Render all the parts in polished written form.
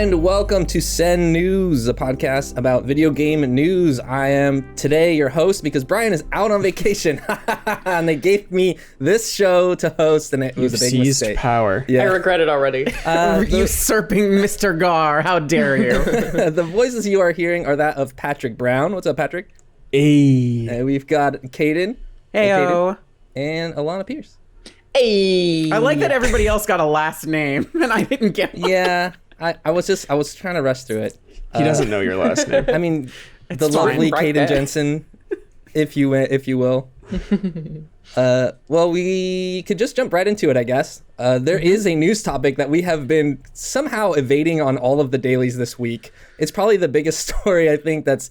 and welcome to Send News, a podcast about video game news. I am today your host because Brian is out on vacation, and they gave me this show to host, and it was a big mistake. Power. Yeah. I regret it already. Usurping Mr. Gar, how dare you? The voices you are hearing are that of Patrick Brown. What's up, Patrick? Hey. And we've got Kdin. Heyo. And Alanah Pierce. Hey. I like that everybody else got a last name, and I didn't get one. Yeah. I was trying to rush through it. He doesn't know your last name. I mean, the lovely right Kdin Jensen, if you will. Well, we could just jump right into it, I guess. There is a news topic that we have been somehow evading on all of the dailies this week. It's probably the biggest story, I think, that's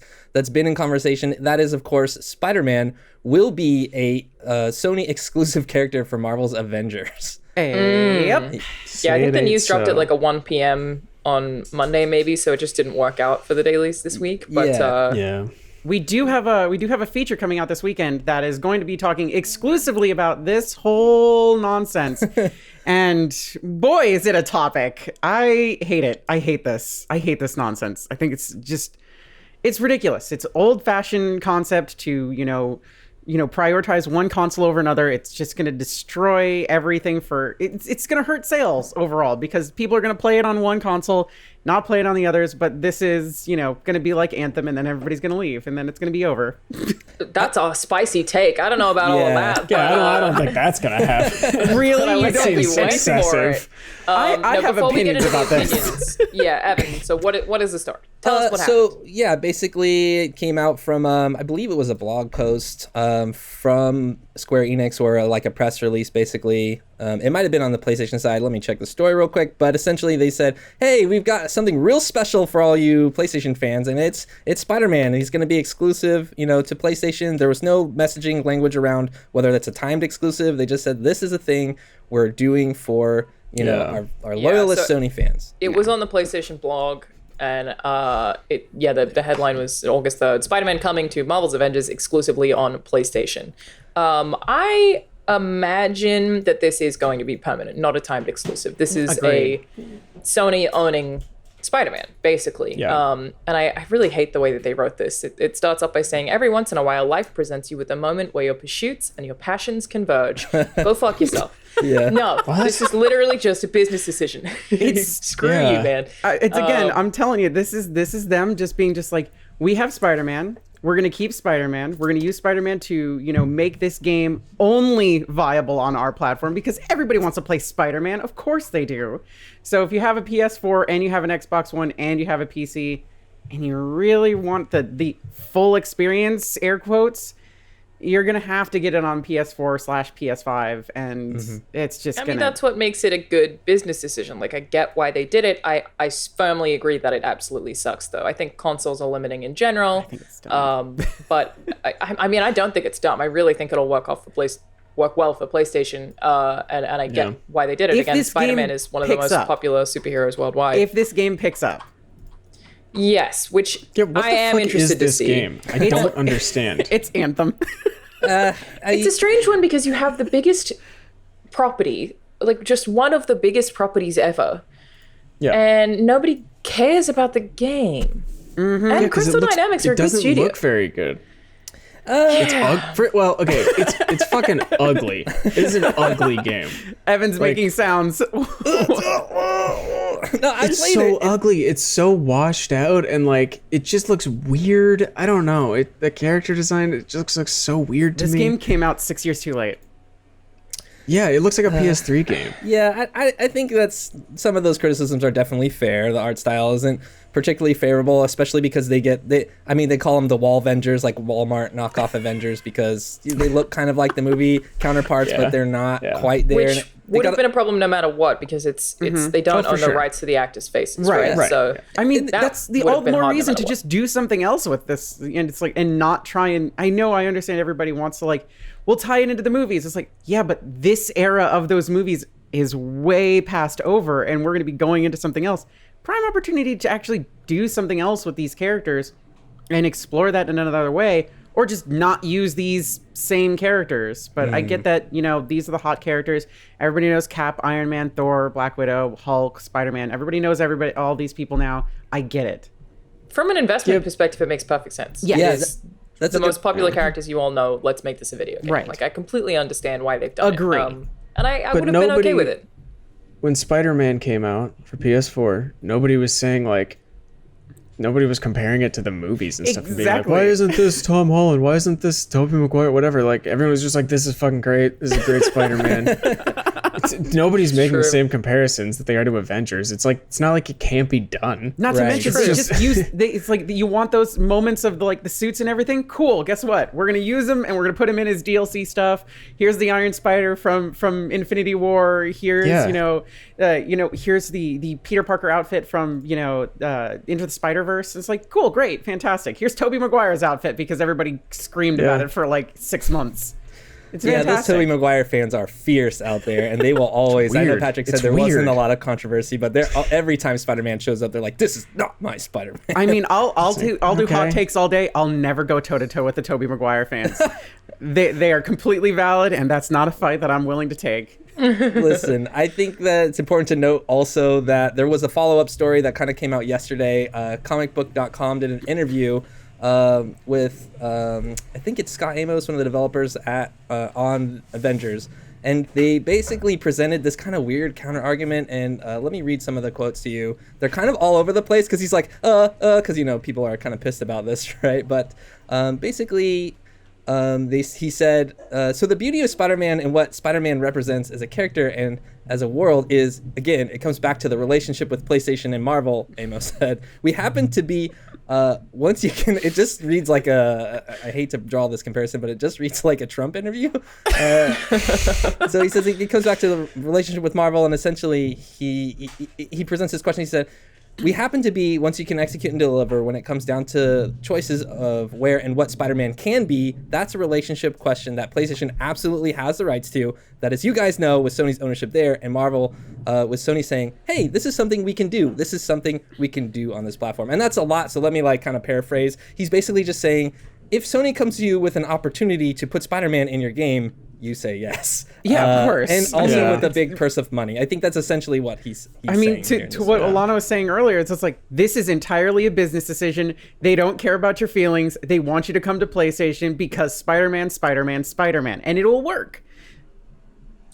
been in conversation. That is, of course, Spider-Man will be a Sony exclusive character for Marvel's Avengers. Hey. Yep. Yeah, I think the news dropped at like a 1 p.m. on Monday, maybe, so it just didn't work out for the dailies this week. But yeah. We do have a feature coming out this weekend that is going to be talking exclusively about this whole nonsense. And boy, is it a topic. I hate it. I hate this nonsense. I think it's ridiculous. It's old-fashioned concept to, prioritize one console over another. It's just going to destroy everything it's going to hurt sales overall because people are going to play it on one console, not play it on the others. But this is, going to be like Anthem, and then everybody's going to leave, and then it's going to be over. that's a spicy take. I don't know about all of that. Yeah, I don't think that's going to happen. Really? You don't be waiting for it. I have opinions about this. Yeah, Evan, so what is the story? Tell us what happened. So, yeah, basically it came out from, I believe it was a blog post from Square Enix or like a press release, basically. It might have been on the PlayStation side. Let me check the story real quick. But essentially they said, hey, we've got something real special for all you PlayStation fans, and it's Spider-Man, and he's going to be exclusive, to PlayStation. There was no messaging language around whether that's a timed exclusive. They just said, this is a thing we're doing for, our loyalist Sony fans. It was on the PlayStation blog. And the headline was August 3rd, Spider-Man coming to Marvel's Avengers exclusively on PlayStation. I imagine that this is going to be permanent, not a timed exclusive. This is a Sony owning Spider-Man, basically. Yeah. And I really hate the way that they wrote this. It starts off by saying, every once in a while, life presents you with a moment where your pursuits and your passions converge. Go fuck yourself. Yeah. No, this is literally just a business decision. Screw you, man. I'm telling you, this is them just being just like, we have Spider-Man. We're going to keep Spider-Man. We're going to use Spider-Man to, make this game only viable on our platform because everybody wants to play Spider-Man. Of course they do. So if you have a PS4 and you have an Xbox One and you have a PC and you really want the full experience, air quotes, you're going to have to get it on PS4/PS5, and it's just I mean, that's what makes it a good business decision. Like, I get why they did it. I firmly agree that it absolutely sucks, though. I think consoles are limiting in general. I think it's dumb. But, I mean, I don't think it's dumb. I really think it'll work well for PlayStation, and I get why they did it. Again, Spider-Man is one of the most popular superheroes worldwide. If this game picks up. Yes, which I am interested to see. Game? I don't understand. It's Anthem. It's a strange one because you have the biggest property, like just one of the biggest properties ever. Yeah. And nobody cares about the game. Mm-hmm. And Crystal Dynamics are a good studio. It doesn't look very good. It's fucking ugly. It is an ugly game. Evan's making sounds. It's so ugly. It's so washed out, and it just looks weird. I don't know. The character design, it just looks so weird to me. This game came out 6 years too late. Yeah, it looks like a PS3 game. Yeah, I think that's some of those criticisms are definitely fair. The art style isn't particularly favorable, especially because they call them the Wall Avengers, like Walmart knockoff Avengers, because they look kind of like the movie counterparts, but they're not quite there. Which would have been a problem no matter what, because it's they don't own the rights to the actors' faces, right? So I mean, that's the all more reason to just do something else with this, and it's and not try and. I understand everybody wants to we'll tie it into the movies. It's yeah, but this era of those movies is way past over, and we're going to be going into something else. Prime opportunity to actually do something else with these characters and explore that in another way, or just not use these same characters. But I get that, these are the hot characters. Everybody knows Cap, Iron Man, Thor, Black Widow, Hulk, Spider-Man. Everybody knows all these people now. I get it. From an investment perspective, it makes perfect sense. Yeah. That's the most popular characters you all know. Let's make this a video game. Right. Like, I completely understand why they've done Agree. it. And I would have been okay with it. When Spider-Man came out for PS4, nobody was saying, like, nobody was comparing it to the movies and stuff. And being like, why isn't this Tom Holland? Why isn't this Tobey Maguire? Whatever. Like, everyone was just like, this is fucking great. This is a great Spider-Man. Nobody's making the same comparisons that they are to Avengers. It's like, it's not like it can't be done. Not to mention, it's like you want those moments of the suits and everything. Cool. Guess what? We're gonna use them and we're gonna put him in his DLC stuff. Here's the Iron Spider from Infinity War. Here's here's the Peter Parker outfit from Into the Spider-Verse. It's like, cool, great, fantastic. Here's Tobey Maguire's outfit because everybody screamed about it for like 6 months. It's fantastic. Those Tobey Maguire fans are fierce out there, and they will always. I know Patrick said wasn't a lot of controversy, but every time Spider-Man shows up, they're like, "This is not my Spider-Man." I mean, I'll do hot takes all day. I'll never go toe to toe with the Tobey Maguire fans. They are completely valid, and that's not a fight that I'm willing to take. Listen, I think that it's important to note also that there was a follow-up story that kind of came out yesterday. Comicbook.com did an interview with I think it's Scott Amos, one of the developers on Avengers, and they basically presented this kind of weird counter argument. And let me read some of the quotes to you. They're kind of all over the place because he's like, because people are kind of pissed about this, right? But basically. He said, so the beauty of Spider-Man and what Spider-Man represents as a character and as a world is, again, it comes back to the relationship with PlayStation and Marvel, Amos said. We happen to be, once you can, it just reads like I hate to draw this comparison, but it just reads like a Trump interview. So he says it comes back to the relationship with Marvel, and essentially he presents this question. He said, we happen to be, once you can execute and deliver, when it comes down to choices of where and what Spider-Man can be, that's a relationship question that PlayStation absolutely has the rights to. That, as you guys know, with Sony's ownership there, and Marvel with Sony saying, hey, this is something we can do. This is something we can do on this platform. And that's a lot, so let me kind of paraphrase. He's basically just saying, if Sony comes to you with an opportunity to put Spider-Man in your game, you say yes. Yeah, of course. And also with a big purse of money. I think that's essentially what he's saying. To what Alanah was saying earlier, it's just like, this is entirely a business decision. They don't care about your feelings. They want you to come to PlayStation because Spider-Man, Spider-Man, Spider-Man. And it'll work.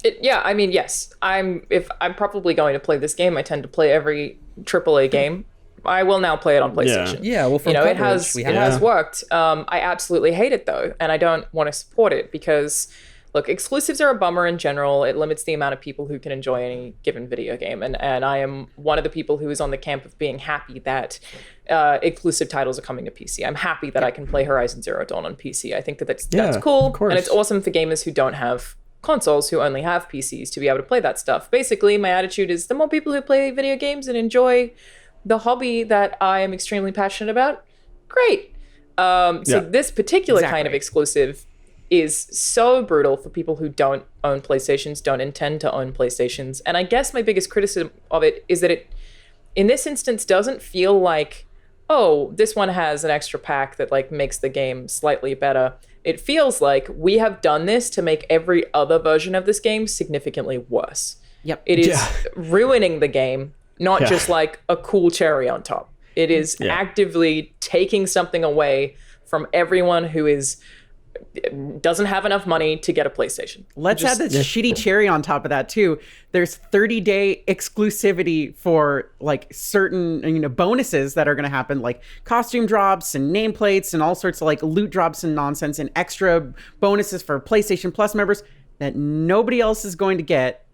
Yes. If I'm probably going to play this game, I tend to play every AAA game. I will now play it on PlayStation. Yeah, well, for it has worked. I absolutely hate it though, and I don't want to support it because, look, exclusives are a bummer in general. It limits the amount of people who can enjoy any given video game, and I am one of the people who is on the camp of being happy that exclusive titles are coming to PC. I'm happy that I can play Horizon Zero Dawn on PC. I think that's cool, and it's awesome for gamers who don't have consoles, who only have PCs, to be able to play that stuff. Basically, my attitude is the more people who play video games and enjoy the hobby that I am extremely passionate about, great. So this particular kind of exclusive is so brutal for people who don't own PlayStations, don't intend to own PlayStations. And I guess my biggest criticism of it is that it, in this instance, doesn't feel like, oh, this one has an extra pack that makes the game slightly better. It feels like we have done this to make every other version of this game significantly worse. Yep. It is ruining the game. Not just like a cool cherry on top. It is actively taking something away from everyone who doesn't have enough money to get a PlayStation. Let's add this shitty cherry on top of that too. There's 30-day exclusivity for certain bonuses that are going to happen, like costume drops and nameplates and all sorts of loot drops and nonsense, and extra bonuses for PlayStation Plus members that nobody else is going to get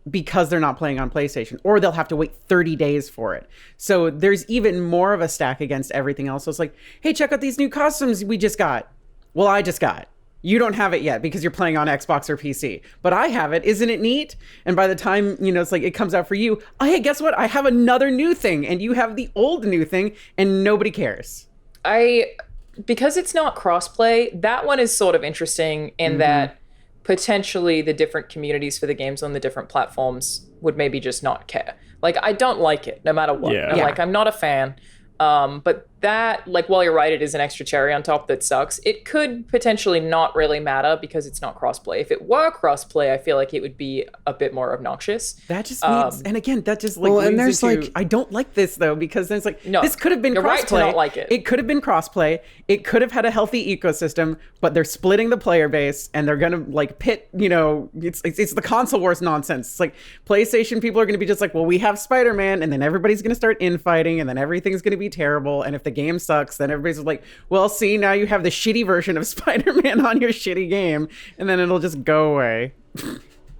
because they're not playing on PlayStation, or they'll have to wait 30 days for it. So there's even more of a stack against everything else. So it's like, hey, check out these new costumes we just got. Well, I just got. You don't have it yet because you're playing on Xbox or PC, but I have it. Isn't it neat? And by the time, it's it comes out for you, oh, hey, guess what? I have another new thing, and you have the old new thing, and nobody cares. Because it's not crossplay, that one is sort of interesting in that potentially the different communities for the games on the different platforms would maybe just not care. I don't like it no matter what. I'm not a fan. But that, like, while you're right, it is an extra cherry on top that sucks. It could potentially not really matter because it's not crossplay. If it were crossplay, I feel like it would be a bit more obnoxious. That just means, and again, that just like, and there's into, I don't like this though, because there's like, No, this could have been you're crossplay. right to not like it. It could have been crossplay. It could have had a healthy ecosystem, but they're splitting the player base and they're gonna like pit. You know, it's the console wars nonsense. It's like PlayStation people are gonna be just like, well, we have Spider-Man, and then everybody's gonna start infighting, and then everything's gonna be terrible. And if the game sucks, then everybody's like, well, see, now you have the shitty version of Spider-Man on your shitty game, and then it'll just go away.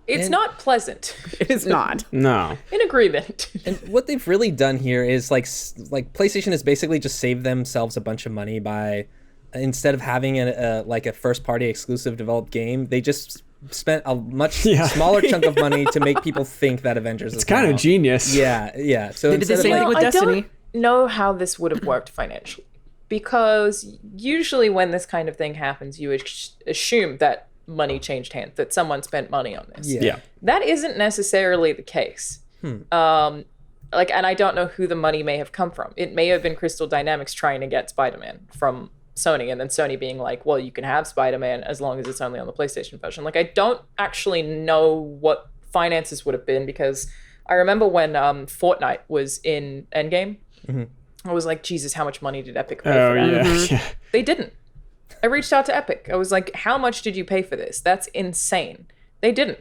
It's not pleasant. It is not. No. In agreement. And what they've really done here is like PlayStation has basically just saved themselves a bunch of money by, instead of having a first party exclusive developed game, they just spent a much smaller chunk of money to make people think that Avengers is kind of genius. Yeah. So They did the instead same of thing like, with Destiny. I don't know how this would have worked financially, because usually when this kind of thing happens, you assume that money changed hands, that someone spent money on this. Yeah. That isn't necessarily the case. And I don't know who the money may have come from. It may have been Crystal Dynamics trying to get Spider-Man from Sony, and then Sony being like, well, you can have Spider-Man as long as it's only on the PlayStation version. Like, I don't actually know what finances would have been, because I remember when Fortnite was in Endgame, I was like, Jesus, how much money did Epic pay for that? Yeah. They didn't. I reached out to Epic. I was like, how much did you pay for this? That's insane. They didn't.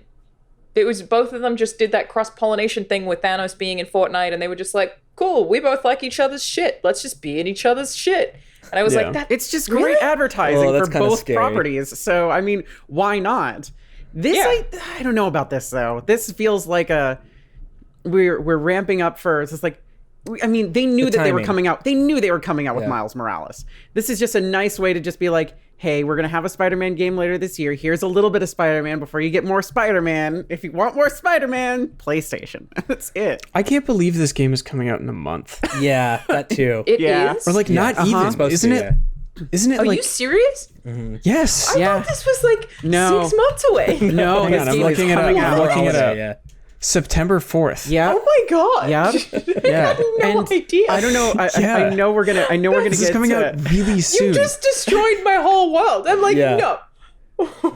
It was, both of them just did that cross-pollination thing with Thanos being in Fortnite, and they were just like, cool, we both like each other's shit. Let's just be in each other's shit. And I was like, that, it's just great advertising for both scary. properties. So, I mean, why not? This, I don't know about this, though. This feels like we're ramping up for, it's just like, I mean, they knew that they were coming out. They knew they were coming out with Miles Morales. This is just a nice way to just be like, hey, we're going to have a Spider-Man game later this year. Here's a little bit of Spider-Man before you get more Spider-Man. If you want more Spider-Man, PlayStation. That's it. I can't believe this game is coming out in a month. Yeah, that too. it is? Or like not even. Isn't it? Isn't it Are like? you serious? Yes. I thought this was like 6 months away. No, Hang on, I'm looking it up. I'm looking it up. Yeah. September 4th. Yeah. Oh my god. Yeah. Yeah. I had no idea. I don't know. I know we're gonna. I know we're gonna This get is coming out really soon. You just destroyed my whole world. I'm like, no.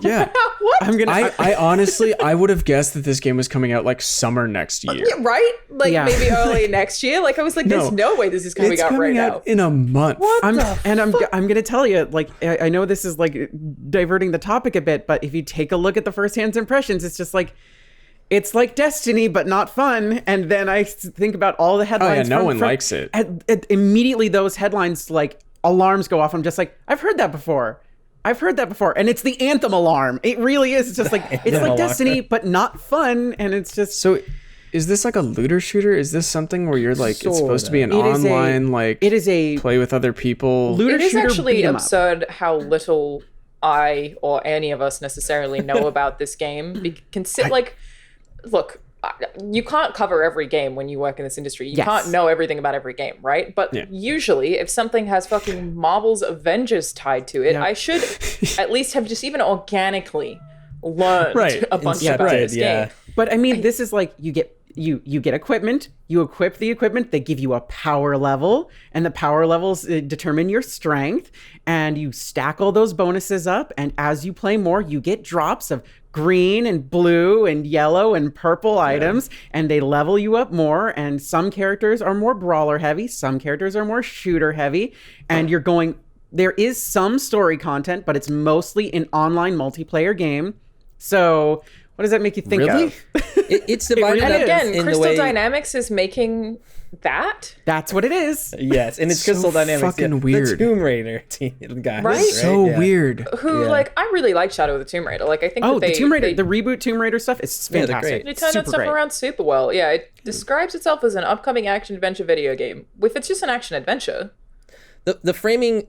Yeah. What? I'm gonna. I honestly, I would have guessed that this game was coming out like summer next year. Yeah, right? Like maybe early next year. Like I was like, there's no way this is coming It's out coming right out now. in a month. I'm gonna tell you, like, I know this is like diverting the topic a bit, but if you take a look at the first-hand impressions, it's just like, it's like Destiny, but not fun. And then I think about all the headlines. No one likes it. Immediately, those headlines, like, alarms go off. I'm just like, I've heard that before. And it's the Anthem alarm. It really is. It's just like, it's like Destiny, but not fun. And it's just... So is this like a looter shooter? Is this something where you're like, it's supposed to be an It is online, it is a play with other people? looter It is shooter actually beat 'em up. absurd how little I or any of us necessarily know about this game. Look, you can't cover every game when you work in this industry. You can't know everything about every game, right? But usually, if something has fucking Marvel's Avengers tied to it, I should at least have just even organically learned a bunch about this game. But I mean, this is like, you get equipment, you equip the equipment, they give you a power level, and the power levels determine your strength, and you stack all those bonuses up, and as you play more, you get drops of green and blue and yellow and purple items, and they level you up more, and some characters are more brawler heavy, some characters are more shooter heavy, and there is some story content, but it's mostly an online multiplayer game. So what does that make you think of? It's divided And up again, in Crystal the way... Dynamics is making that. That's what it is. Yes, and it's Crystal Dynamics. fucking weird. The Tomb Raider team guys. Right? So weird. Who, like, I really like Shadow of the Tomb Raider. Like, I think that The Tomb Raider, the reboot Tomb Raider stuff is fantastic. they turned that stuff around super well. Yeah, it describes itself as an upcoming action-adventure video game. If it's just an action-adventure... The framing...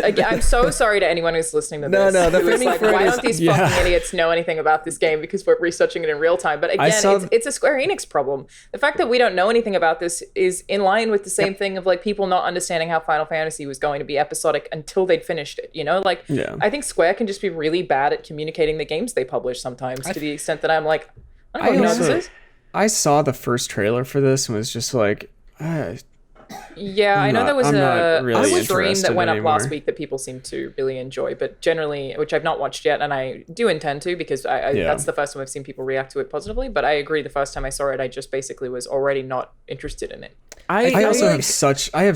Again, I'm so sorry to anyone who's listening to this. No, the who is framing like, for it why is- don't these fucking idiots know anything about this game because we're researching it in real time? But again, it's a Square Enix problem. The fact that we don't know anything about this is in line with the same thing of like people not understanding how Final Fantasy was going to be episodic until they'd finished it. You know, like I think Square can just be really bad at communicating the games they publish sometimes to the extent that I'm like, I don't know what this is. I saw the first trailer for this and was just like, Yeah, I know there was I'm not really a stream that interested went up anymore. last week that people seem to really enjoy, but generally, which I've not watched yet, and I do intend to because that's the first time I've seen people react to it positively. But I agree, the first time I saw it, I just basically was already not interested in it. I also have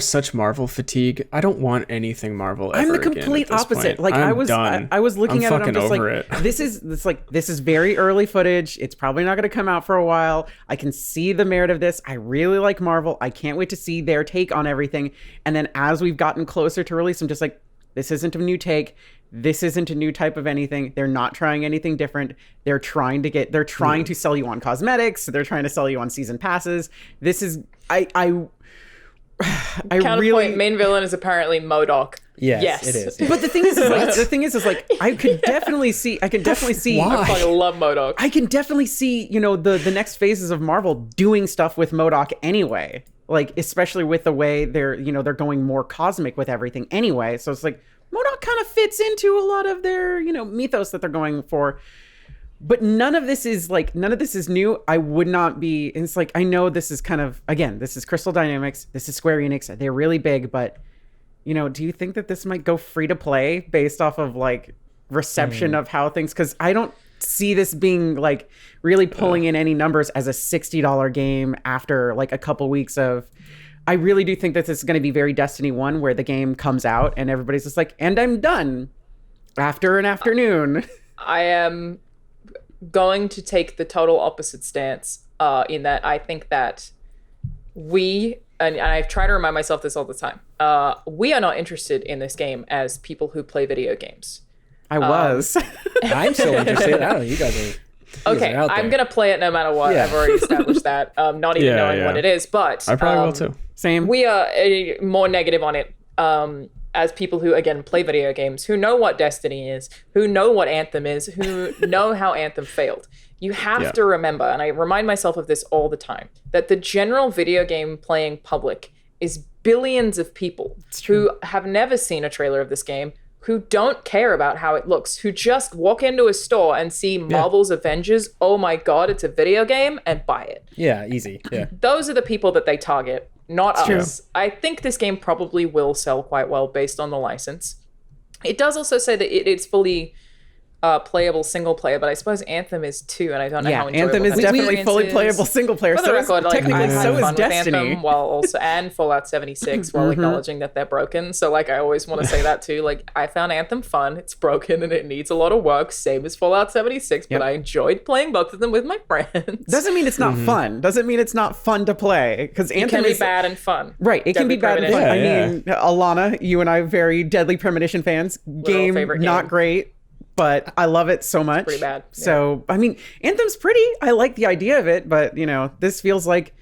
such Marvel fatigue. I don't want anything Marvel ever I'm the again complete at this opposite. point. Like I'm I was done. I was looking I'm at it, I'm just fucking like, over it. this is very early footage. It's probably not going to come out for a while. I can see the merit of this. I really like Marvel. I can't wait to see their take on everything. And then as we've gotten closer to release, I'm just like, this isn't a new take. This isn't a new type of anything. They're not trying anything different. They're trying to sell you on cosmetics. They're trying to sell you on season passes. This is Counterpoint, main villain is apparently MODOK. Yes, it is. But the thing is like I could definitely see I fucking love MODOK. I can definitely see, the next phases of Marvel doing stuff with MODOK anyway. Like, especially with the way they're going more cosmic with everything anyway. So it's like MODOK kind of fits into a lot of their, mythos that they're going for. But none of this is new. I would not be. It's like, I know this is kind of, again, this is Crystal Dynamics. This is Square Enix. They're really big, but do you think that this might go free to play based off of like reception of how things? Because I don't see this being like really pulling in any numbers as a $60 game after like a couple weeks of. I really do think that this is going to be very Destiny 1, where the game comes out and everybody's just like, and I'm done after an afternoon. I am going to take the total opposite stance in that I think that and I try to remind myself this all the time, we are not interested in this game as people who play video games. I was. I'm so interested. I don't know. You guys are. Okay, I'm going to play it no matter what. Yeah. I've already established that. Not even knowing what it is, but I probably will too. Same. We are more negative on it as people who, again, play video games, who know what Destiny is, who know what Anthem is, who know how Anthem failed. You have to remember, and I remind myself of this all the time, that the general video game playing public is billions of people who have never seen a trailer of this game, who don't care about how it looks, who just walk into a store and see Marvel's Avengers, oh my god, it's a video game, and buy it. Yeah, easy. Yeah. Those are the people that they target, not us. True. I think this game probably will sell quite well based on the license. It does also say that it's fully playable single player, but I suppose Anthem is too, and I don't know how enjoyable Anthem is that definitely experience fully is. playable single player. For the record, like, technically, I've so had fun is with Destiny. Anthem while also and Fallout 76 while acknowledging that they're broken. So like, I always want to say that too. Like, I found Anthem fun. It's broken and it needs a lot of work, same as Fallout 76. But I enjoyed playing both of them with my friends. Doesn't mean it's not fun. Doesn't mean it's not fun to play. Because Anthem can be is bad and fun. Right, it can be bad and fun. Yeah, I mean, Alanah, you and I, very Deadly Premonition fans. Game favorite not game. great, but I love it so much. pretty bad. Yeah. So, I mean, Anthem's pretty. I like the idea of it, but, this feels like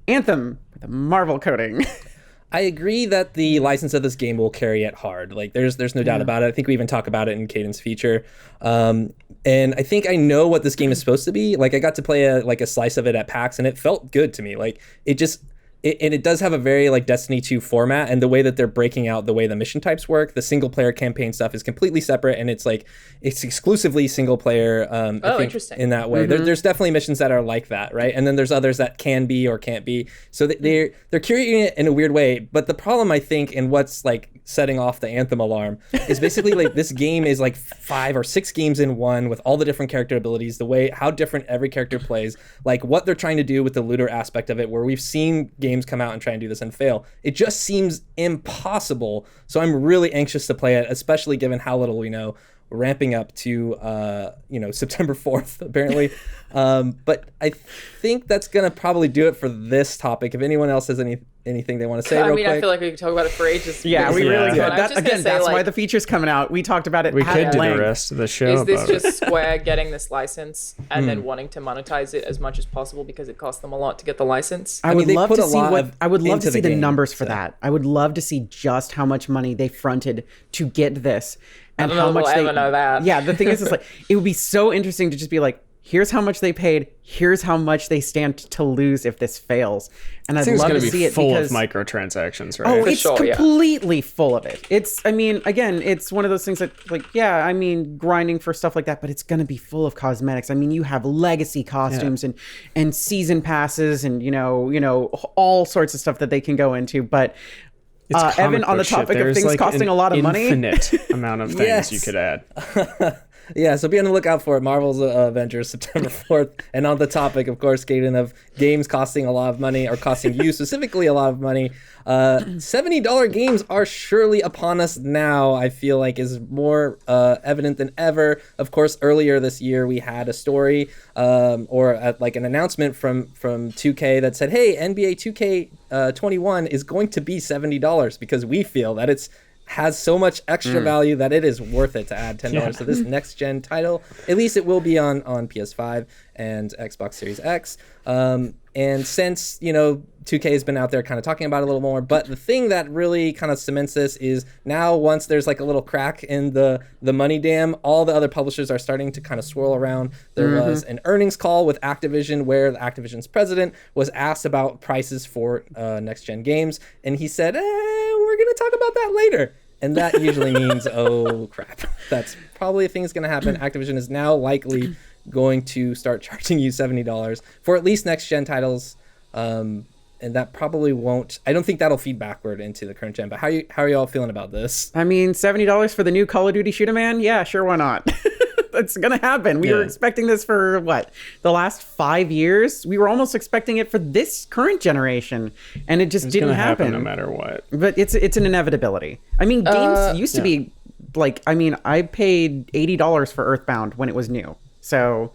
Anthem with a Marvel coating. I agree that the license of this game will carry it hard. Like, there's no doubt about it. I think we even talk about it in Kdin's feature. And I think I know what this game is supposed to be. Like, I got to play a slice of it at PAX, and it felt good to me. Like, it does have a very like Destiny 2 format, and the way that they're breaking out the way the mission types work, the single player campaign stuff is completely separate, and it's exclusively single player. I think, interesting. in that way. There's definitely missions that are like that, right? And then there's others that can be or can't be. So they're curating it in a weird way. But the problem, I think, and what's like setting off the Anthem alarm is basically like this game is like 5 or 6 games in one with all the different character abilities, the way how different every character plays, like what they're trying to do with the looter aspect of it, where we've seen games come out and try and do this and fail. It just seems impossible. So I'm really anxious to play it, especially given how little we know, ramping up to September 4th apparently. But I think that's gonna probably do it for this topic. If anyone else has anything they want to say real quick. I feel like we could talk about it for ages. Yeah, we really could. That's That's why the feature's coming out. We talked about it. We could do length. the rest of the show. Is this about just Square getting this license and then wanting to monetize it as much as possible because it costs them a lot to get the license? I would they love put to a see lot I would love into to see the the game, numbers for so. that. I would love to see just how much money they fronted to get this, and I don't know how if much we'll they ever know that. Yeah, the thing is like it would be so interesting to just be like, here's how much they paid, here's how much they stand to lose if this fails. And I'd love to see it full because of microtransactions, right? oh, it's completely full of it. It's, I mean, again, it's one of those things that, like, yeah, I mean, grinding for stuff like that, but it's going to be full of cosmetics. I mean, you have legacy costumes and season passes and, you know, all sorts of stuff that they can go into. But Evan, on the topic of things costing a lot of money, infinite amount of things you could add. Yeah, so be on the lookout for it. Marvel's Avengers, September 4th. And on the topic, of course, Kdin, of games costing a lot of money, or costing you specifically a lot of money, $70 games are surely upon us now, I feel like is more evident than ever. Of course, earlier this year, we had a story like an announcement from 2K that said, hey, NBA 2K21 is going to be $70 because we feel that it's has so much extra value that it is worth it to add $10 to this next gen title. At least it will be on PS5 and Xbox Series X. And since, 2K has been out there kind of talking about it a little more, but the thing that really kind of cements this is now once there's like a little crack in the money dam, all the other publishers are starting to kind of swirl around. There was an earnings call with Activision where the Activision's president was asked about prices for next gen games, and he said, we're going to talk about that later. And that usually means, oh crap, that's probably a thing that's going to happen. Activision is now likely going to start charging you $70 for at least next gen titles. And that probably won't, I don't think that'll feed backward into the current gen, but how are you all feeling about this? I mean, $70 for the new Call of Duty Shoot 'em Man? Yeah, sure, why not? That's gonna happen. We were expecting this for the last 5 years? We were almost expecting it for this current generation, and it just didn't happen. No matter what. But it's an inevitability. I mean, games used to be like, I mean, I paid $80 for Earthbound when it was new. So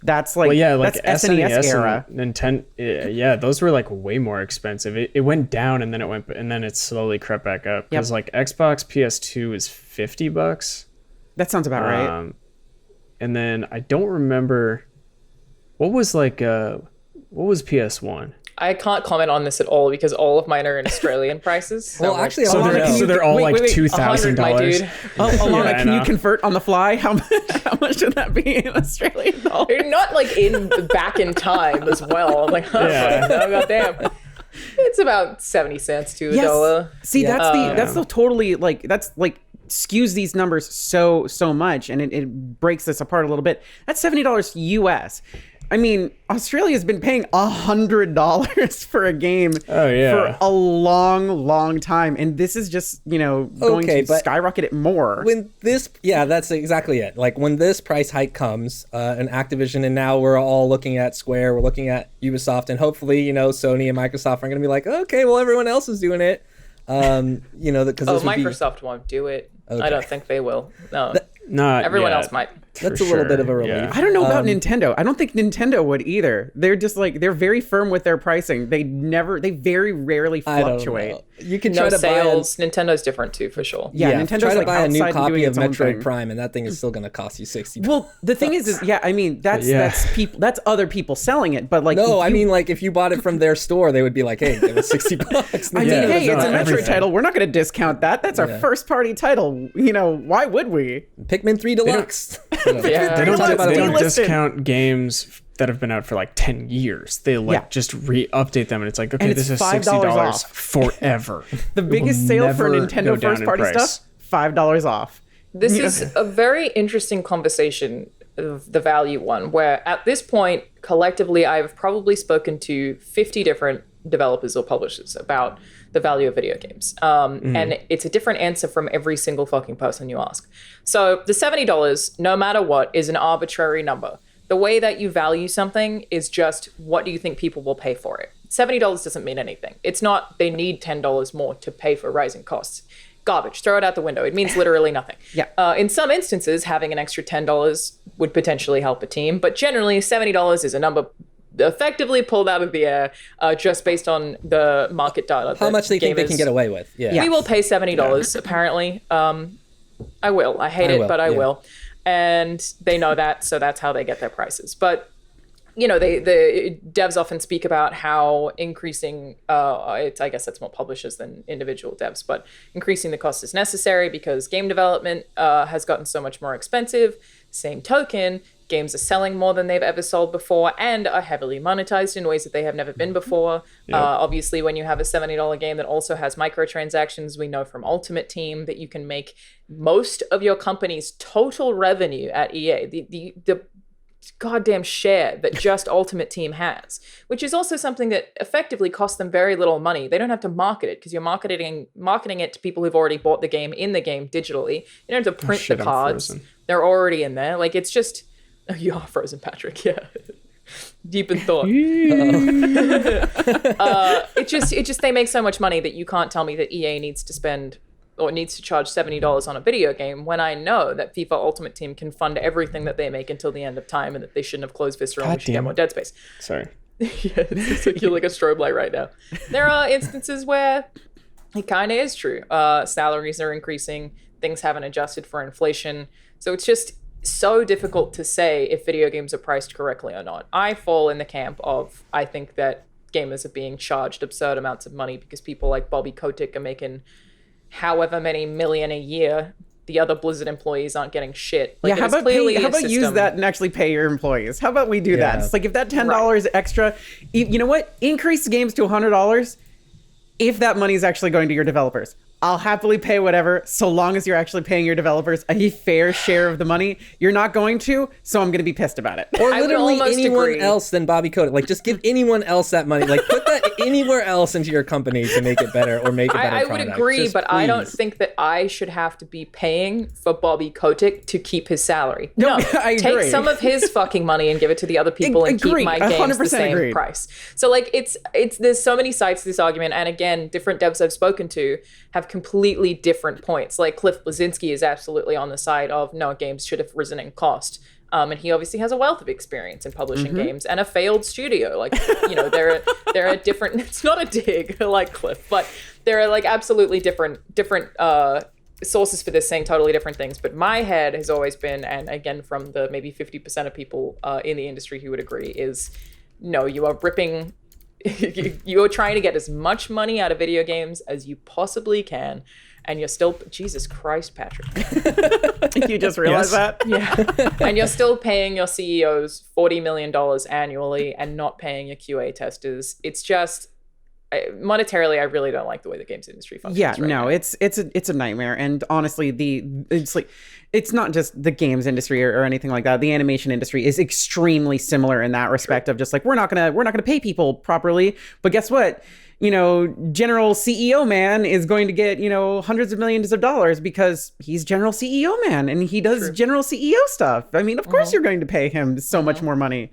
that's like, like that's SNES era. And Nintendo, those were like way more expensive. It went down and then it slowly crept back up because like Xbox PS2 is $50. That sounds about right. And then I don't remember what was PS1. I can't comment on this at all because all of mine are in Australian prices. So well, actually, so they're all like $2,000. Alanah, can you convert on the fly? How much would that be in Australian dollars? They're not like back in time as well. I'm like, oh goddamn. It's about 70 cents to $1. See, that's the totally like that's like skews these numbers so much, and it breaks this apart a little bit. That's $70 US. I mean, Australia's been paying $100 for a game for a long time, and this is just going to skyrocket it more. When this, that's exactly it. Like when this price hike comes, and Activision, and now we're all looking at Square, we're looking at Ubisoft, and hopefully Sony and Microsoft are going to be like, okay, well everyone else is doing it. Because Microsoft won't do it. Okay. I don't think they will. No, everyone else might. That's a little bit of a relief. Yeah. I don't know about Nintendo. I don't think Nintendo would either. They're just like, they're very firm with their pricing. They very rarely fluctuate. You can try to sales. Nintendo's different too, for sure. Yeah, Nintendo's try to buy a new copy of Metroid Prime, and that thing is still going to cost you $60. Well, the thing is I mean, that's people. That's other people selling it. But like, I mean, like if you bought it from their store, they would be like, hey, give us $60. I mean, hey, it's a Metroid title. We're not going to discount that. That's our first party title. Why would we? Pikmin 3 Deluxe. They don't discount games that have been out for like 10 years. They just re-update them, and it's like, okay, this is $60 forever. The biggest sale for Nintendo first party stuff, $5 off. This is a very interesting conversation, the value one, where at this point, collectively, I've probably spoken to 50 different developers or publishers about the value of video games. And it's a different answer from every single fucking person you ask. So the $70, no matter what, is an arbitrary number. The way that you value something is just, what do you think people will pay for it? $70 doesn't mean anything. It's not they need $10 more to pay for rising costs. Garbage. Throw it out the window. It means literally nothing. In some instances, having an extra $10 would potentially help a team, but generally $70 is a number effectively pulled out of the air just based on the market data. How much they think they can get away with. We will pay $70 apparently. I will. I hate it, but I will. And they know that, so that's how they get their prices. But the devs often speak about how increasing, I guess that's more publishers than individual devs, but increasing the cost is necessary because game development has gotten so much more expensive. Same token, games are selling more than they've ever sold before and are heavily monetized in ways that they have never been before. Yep. Obviously, when you have a $70 game that also has microtransactions, we know from Ultimate Team that you can make most of your company's total revenue at EA. The goddamn share that just Ultimate Team has, which is also something that effectively costs them very little money. They don't have to market it because you're marketing it to people who've already bought the game in the game digitally. You don't have to print the cards. They're already in there. Like, it's just... Oh, you are frozen, Patrick. Yeah. Deep in thought. It just they make so much money that you can't tell me that EA needs to spend or needs to charge $70 on a video game when I know that FIFA Ultimate Team can fund everything that they make until the end of time and that they shouldn't have closed Visceral and we should get more Dead Space. Sorry. Yeah, it's like you're like a strobe light right now. There are instances where it kind of is true. Salaries are increasing. Things haven't adjusted for inflation. So it's just so difficult to say if video games are priced correctly or not. I fall in the camp of, I think that gamers are being charged absurd amounts of money because people like Bobby Kotick are making however many million a year. The other Blizzard employees aren't getting shit. Like, how about use that and actually pay your employees? How about we do that? It's like, if that $10 extra, you know what? Increase games to $100 if that money is actually going to your developers. I'll happily pay whatever, so long as you're actually paying your developers a fair share of the money. You're not going to, so I'm going to be pissed about it. Or literally anyone else than Bobby Kotick. Like, just give anyone else that money. Like, put that anywhere else into your company to make it better or make a better product. I would agree, but I don't think that I should have to be paying for Bobby Kotick to keep his salary. No, I take agree. some of his fucking money and give it to the other people and keep my games the same price. So, like, it's there's so many sides to this argument, and again, different devs I've spoken to have completely different points. Like, Cliff Blazinski is absolutely on the side of no, games should have risen in cost. And he obviously has a wealth of experience in publishing games and a failed studio. Like, you know, there are different, it's not a dig like Cliff, but there are like absolutely different sources for this saying totally different things. But my head has always been, and again, from the maybe 50% of people in the industry who would agree, is no, you are ripping... You're trying to get as much money out of video games as you possibly can, and you're still... Jesus Christ, Patrick. You just realized that? Yeah. And you're still paying your CEOs $40 million annually and not paying your QA testers. It's just... monetarily, I really don't like the way the games industry functions. Yeah, no, it's a nightmare. And honestly, it's not just the games industry or anything like that. The animation industry is extremely similar in that respect of just like, we're not gonna pay people properly. But guess what? You know, General CEO Man is going to get, you know, hundreds of millions of dollars because he's General CEO Man and he does General CEO stuff. I mean, of course you're going to pay him so much more money.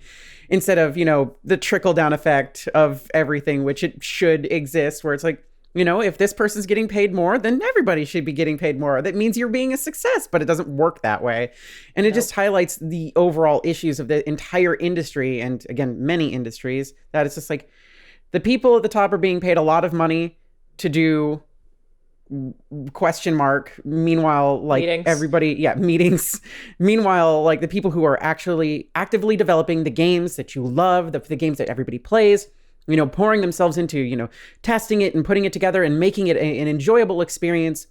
Instead of, you know, the trickle-down effect of everything, which it should exist, where it's like, you know, if this person's getting paid more, then everybody should be getting paid more. That means you're being a success, but it doesn't work that way. And it just highlights the overall issues of the entire industry, and again, many industries, that it's just like, the people at the top are being paid a lot of money to do... ? Meanwhile, like meetings. Meanwhile, like the people who are actually actively developing the games that you love, the games that everybody plays, you know, pouring themselves into, you know, testing it and putting it together and making it an enjoyable experience,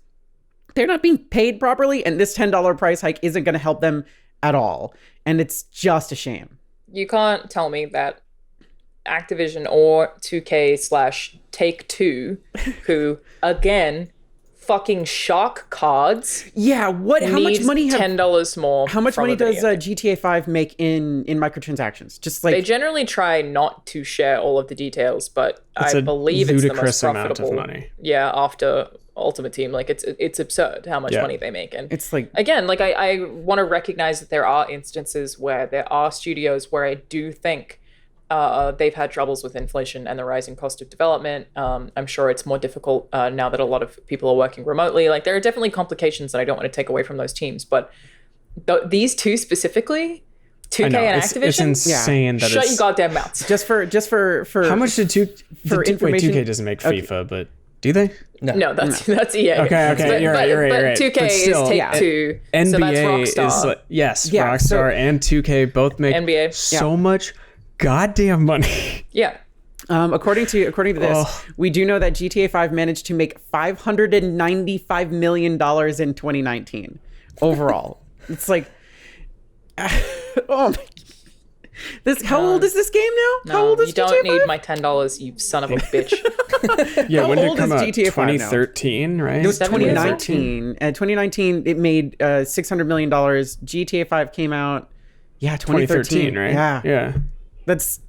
they're not being paid properly, and this $10 price hike isn't going to help them at all. And it's just a shame. You can't tell me that Activision or 2K / Take-Two, who again fucking shock cards. Yeah, how much money $10 more. How much money does GTA 5 make in microtransactions? Just like, they generally try not to share all of the details, but I believe it's the most profitable amount of money. Yeah, after Ultimate Team, like it's absurd how much money they make. And it's like, again, like I want to recognize that there are instances where there are studios where I do think they've had troubles with inflation and the rising cost of development. I'm sure it's more difficult now that a lot of people are working remotely. Like, there are definitely complications that I don't want to take away from those teams. But these two specifically, 2K and Activision, it's insane that shut your goddamn mouths. Just for how much did information? 2K doesn't make FIFA, but do they? No, that's EA. Okay, you're right. But 2K is Take-Two, NBA so that's Rockstar. Rockstar and 2K both make NBA. so much goddamn money. Yeah. According to this, we do know that GTA 5 managed to make $595 million in 2019 overall. It's like, Oh my. How old is this game now? How old is you don't GTA need 5? my $10, you son of a bitch. Yeah, How when did it old come is out? GTA 5 now? 2013, right? It was 7 years. 2019. And 2019, it made $600 million. GTA 5 came out, 2013, right? Yeah. That's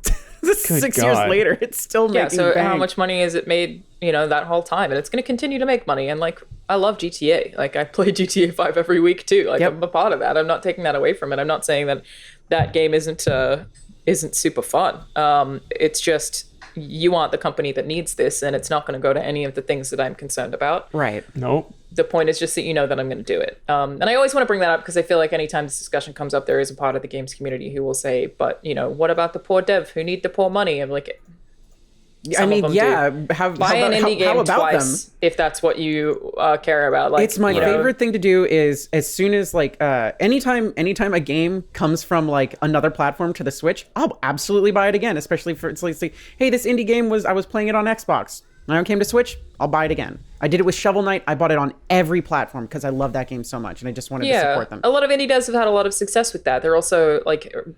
6 years God. later. It's still making Yeah, so bank. how much money has it made, that whole time? And it's going to continue to make money. And, I love GTA. I play GTA 5 every week, too. Yep. I'm a part of that. I'm not taking that away from it. I'm not saying that game isn't super fun. It's just you aren't the company that needs this, and it's not going to go to any of the things that I'm concerned about. Right. Nope. The point is just that you know that I'm going to do it. And I always want to bring that up because I feel like anytime this discussion comes up, there is a part of the games community who will say, but, what about the poor dev who need the poor money? I'm like, I mean, of them do. do. Buy an indie game how about twice them? if that's what you care about. It's my favorite thing to do is as soon as anytime a game comes from another platform to the Switch, I'll absolutely buy it again, especially for it's like hey, this indie game I was playing it on Xbox. When it came to Switch, I'll buy it again. I did it with Shovel Knight. I bought it on every platform because I love that game so much and I just wanted to support them. A lot of indie devs have had a lot of success with that. They're also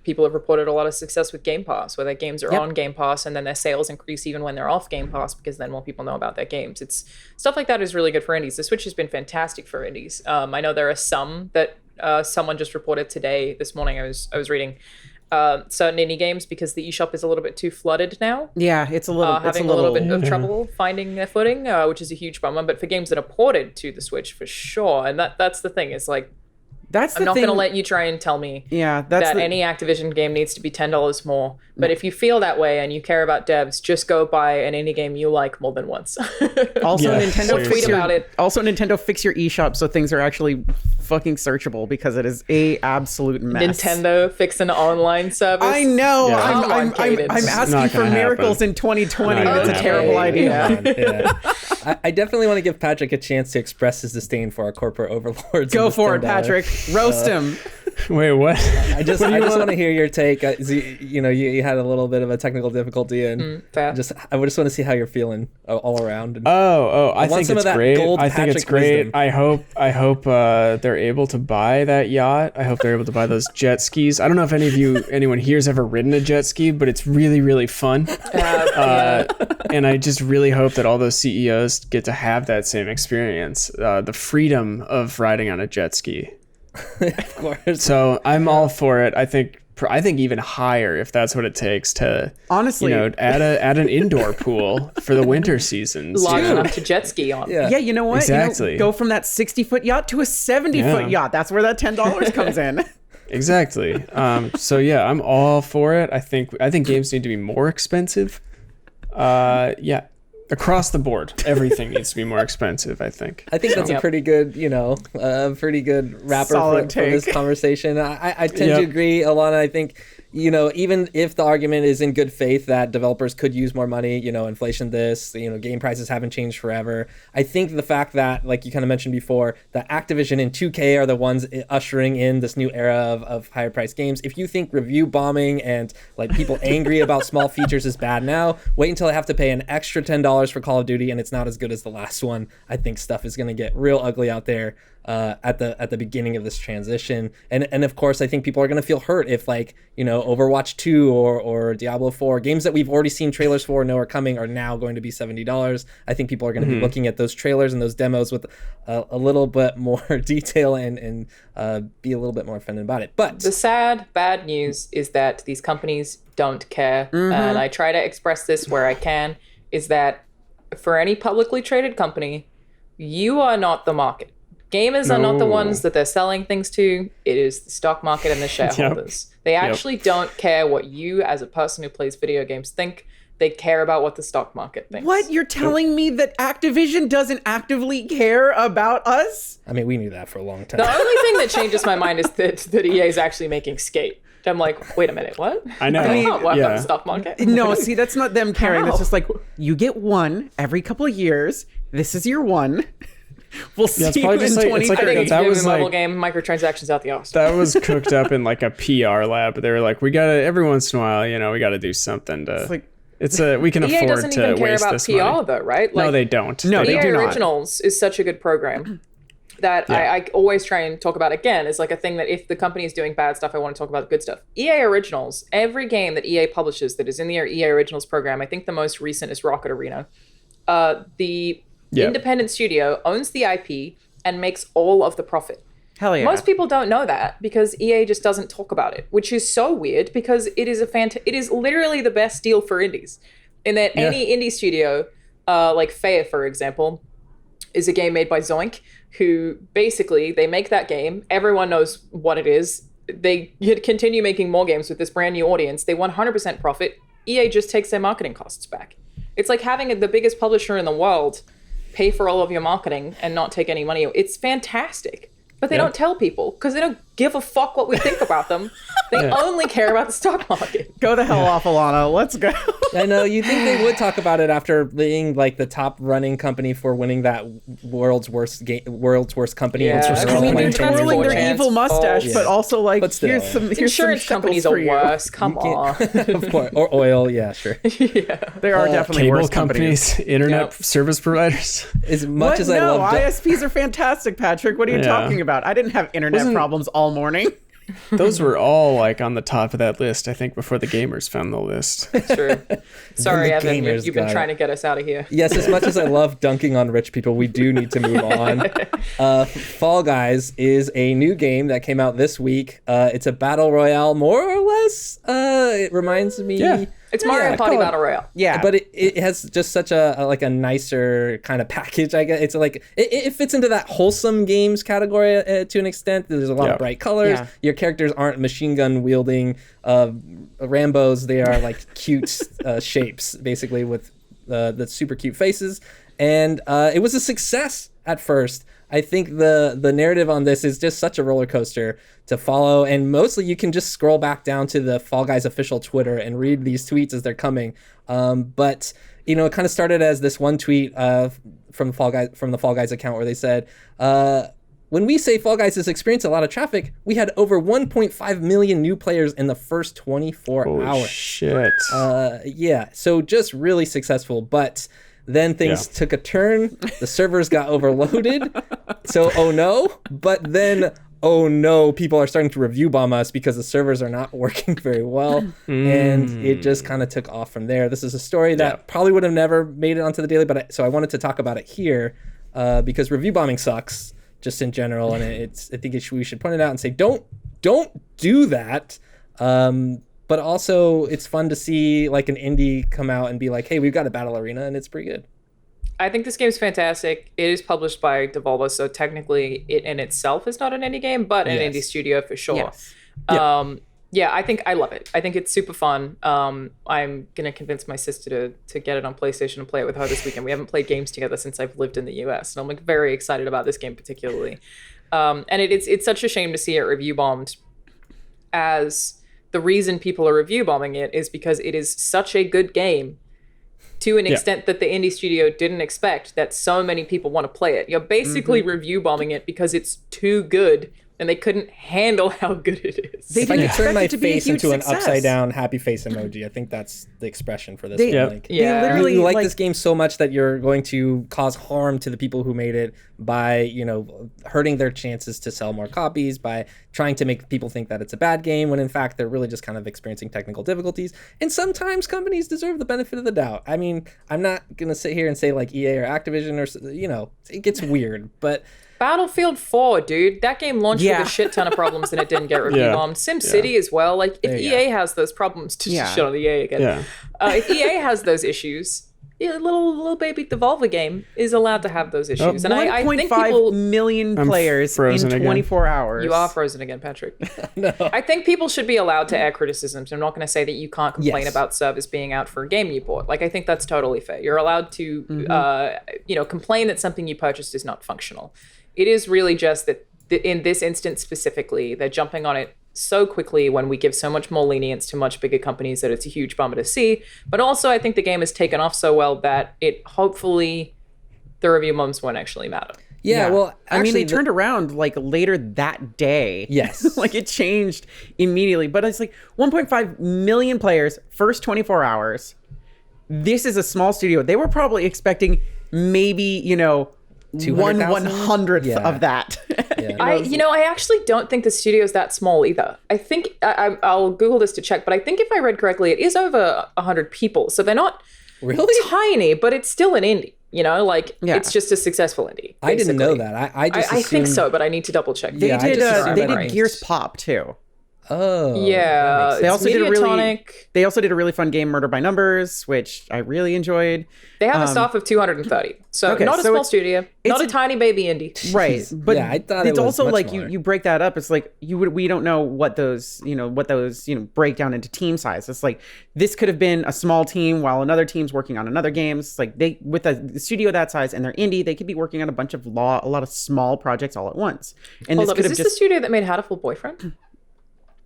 people have reported a lot of success with Game Pass, where their games are on Game Pass and then their sales increase even when they're off Game Pass because then more people know about their games. It's stuff like that is really good for indies. The Switch has been fantastic for indies. I know there are some that someone just reported this morning. I was reading. Certain indie games because the eShop is a little bit too flooded now. Yeah, it's a little having a little bit of trouble finding their footing, which is a huge bummer. But for games that are ported to the Switch, for sure, and that's the thing. It's I'm not going to let you try and tell me that any Activision game needs to be $10 more. But if you feel that way and you care about devs, just go buy an indie game you like more than once. Also, Nintendo tweet about it. Also, Nintendo fix your eShop so things are actually fucking searchable because it is a absolute mess. Nintendo fix an online service. I know. Yeah. I'm asking for miracles in 2020. That's a terrible idea. I definitely want to give Patrick a chance to express his disdain for our corporate overlords. Go for it, Patrick. Roast him. Wait, what? I just want to hear your take. You had a little bit of a technical difficulty, and I just want to see how you're feeling all around. And I think it's great. I think it's great. Wisdom. I hope they're able to buy that yacht. I hope they're able to buy those jet skis. I don't know if anyone here's ever ridden a jet ski, but it's really, really fun. And I just really hope that all those CEOs get to have that same experience, the freedom of riding on a jet ski. Of course. So I'm all for it. I think even higher if that's what it takes to honestly add an indoor pool for the winter seasons. Large enough to jet ski on. Yeah, you know what? Exactly. Go from that 60-foot yacht to a 70-foot yacht. That's where that $10 comes in. Exactly. So yeah, I'm all for it. I think games need to be more expensive. Across the board, everything needs to be more expensive, I think. I think that's a pretty good, pretty good wrapper for this conversation. I tend to agree, Alanah. I think, even if the argument is in good faith that developers could use more money, inflation game prices haven't changed forever. I think the fact that, like you kind of mentioned before, that Activision and 2K are the ones ushering in this new era of higher priced games. If you think review bombing and people angry about small features is bad now, wait until I have to pay an extra $10 for Call of Duty and it's not as good as the last one. I think stuff is going to get real ugly out there at the beginning of this transition, and of course I think people are going to feel hurt if Overwatch 2 or Diablo 4, games that we've already seen trailers for, know are coming, are now going to be $70. I think people are going to be looking at those trailers and those demos with a little bit more detail and be a little bit more offended about it. But the sad bad news is that these companies don't care, and I try to express this where I can, is that for any publicly traded company, you are not the market. Gamers are not the ones that they're selling things to. It is the stock market and the shareholders. They actually don't care what you as a person who plays video games think. They care about what the stock market thinks. What? You're telling me that Activision doesn't actively care about us? I mean, we knew that for a long time. The only thing that changes my mind is that EA is actually making Skate. I'm like, wait a minute, what? I know. What about the stock market? No, see, that's not them caring. That's just you get one every couple of years. This is your one. We'll see you in 2030. I think that was mobile game microtransactions out the arse. That was cooked up in a PR lab. They were like, we gotta every once in a while, we gotta do something to. We can EA afford doesn't to even care waste about this PR money. though, right? No, they don't. No, they EA do not. Originals is such a good program. that I always try and talk about again is like a thing that if the company is doing bad stuff, I want to talk about the good stuff. EA Originals, every game that EA publishes that is in their EA Originals program, I think the most recent is Rocket Arena. The independent studio owns the IP and makes all of the profit. Hell yeah. Most people don't know that because EA just doesn't talk about it, which is so weird because it is literally the best deal for indies. In that any indie studio, like Faya, for example, is a game made by Zoink, who basically, they make that game. Everyone knows what it is. They continue making more games with this brand new audience. They 100% profit. EA just takes their marketing costs back. It's like having the biggest publisher in the world pay for all of your marketing and not take any money. It's fantastic. But they don't tell people because they don't give a fuck what we think about them. They only care about the stock market. Go the hell off, Alanah. Let's go. I know. You'd think they would talk about it after being like the top running company for winning that world's worst company. Yeah. I mean, they're twirling their evil mustache, but also like, But still, here's some Insurance some companies shekels are for you. worse. Come on. of course, or oil. Yeah, sure. There are definitely Cable worse companies. internet service providers. As much as I No, love ISPs are fantastic, Patrick. What are you talking about? I didn't have internet problems all morning. Those were all like on the top of that list, I think, before the gamers found the list. True. Sorry, Evan, gamers you've been got trying to get us out of here. Yes, as much as I love dunking on rich people, we do need to move on. Fall Guys is a new game that came out this week. It's a battle royale, more or less. It reminds me. Yeah. It's Mario Party Battle Royale. Yeah. But it has just such a nicer kind of package, I guess. It's like it fits into that wholesome games category to an extent. There's a lot of bright colors. Yeah. Your characters aren't machine gun wielding Rambos. They are like cute shapes, basically, with the super cute faces. And it was a success at first. I think the narrative on this is just such a roller coaster to follow, and mostly you can just scroll back down to the Fall Guys official Twitter and read these tweets as they're coming. But it kind of started as this one tweet from the Fall Guys account where they said, when we say Fall Guys has experienced a lot of traffic, we had over 1.5 million new players in the first 24 Holy hours. Shit. So just really successful, but then things took a turn. The servers got overloaded. So, oh no. But then, oh no, people are starting to review bomb us because the servers are not working very well. And it just kind of took off from there. This is a story that probably would have never made it onto the daily, so I wanted to talk about it here because review bombing sucks just in general. And I think we should point it out and say, don't do that. But also, it's fun to see like an indie come out and be like, hey, we've got a battle arena, and it's pretty good. I think this game's fantastic. It is published by Devolver, so technically it in itself is not an indie game, but an indie studio for sure. Yes. I think I love it. I think it's super fun. I'm going to convince my sister to get it on PlayStation and play it with her this weekend. We haven't played games together since I've lived in the US, and I'm like very excited about this game particularly. And it's such a shame to see it review bombed, as the reason people are review bombing it is because it is such a good game to an extent that the indie studio didn't expect that so many people want to play it. You're basically review bombing it because it's too good and they couldn't handle how good it is. If I could turn my face into an upside down happy face emoji, I think that's the expression for this one. Like, They literally you like this game so much that you're going to cause harm to the people who made it by, hurting their chances to sell more copies, by trying to make people think that it's a bad game when in fact they're really just kind of experiencing technical difficulties. And sometimes companies deserve the benefit of the doubt. I mean, I'm not going to sit here and say like EA or Activision or, it gets weird, but Battlefield 4, dude. That game launched with a shit ton of problems and it didn't get review bombed. SimCity as well. Like, if EA has those problems, to shit on the EA again. If EA has those issues, little baby Devolver game is allowed to have those issues. And I think people... 1.5 million players in 24 hours. You are frozen again, Patrick. No. I think people should be allowed to air criticisms. I'm not going to say that you can't complain about servers being out for a game you bought. Like, I think that's totally fair. You're allowed to, complain that something you purchased is not functional. It is really just that in this instance specifically, they're jumping on it so quickly when we give so much more lenience to much bigger companies that it's a huge bummer to see. But also, I think the game has taken off so well that hopefully the review bombs won't actually matter. Yeah, well, actually, they turned around like later that day. Yes. Like it changed immediately. But it's like 1.5 million players, first 24 hours. This is a small studio. They were probably expecting maybe, 1/100th of that. Yeah. I actually don't think the studio is that small either. I think I'll Google this to check, but I think if I read correctly, it is over 100 people. So they're not Really tiny, but it's still an indie. It's just a successful indie. I didn't know basically. that. I just I think assumed- so, but I need to double check. They I did just they did right. Gears Pop too. Oh, Yeah, They also did Mediatonic. they also did a really fun game, Murder by Numbers, which I really enjoyed. They have a staff of 230, so Okay, not a so small studio, not a tiny baby indie. Right, but Yeah, I thought it it's was also much like smaller. you break that up. It's like we don't know what those break down into team size. It's like this could have been a small team while another team's working on another game. It's like they with a studio that size and they're indie, they could be working on a bunch of a lot of small projects all at once. And Hold this up, could is have this the studio that made Hatoful Boyfriend?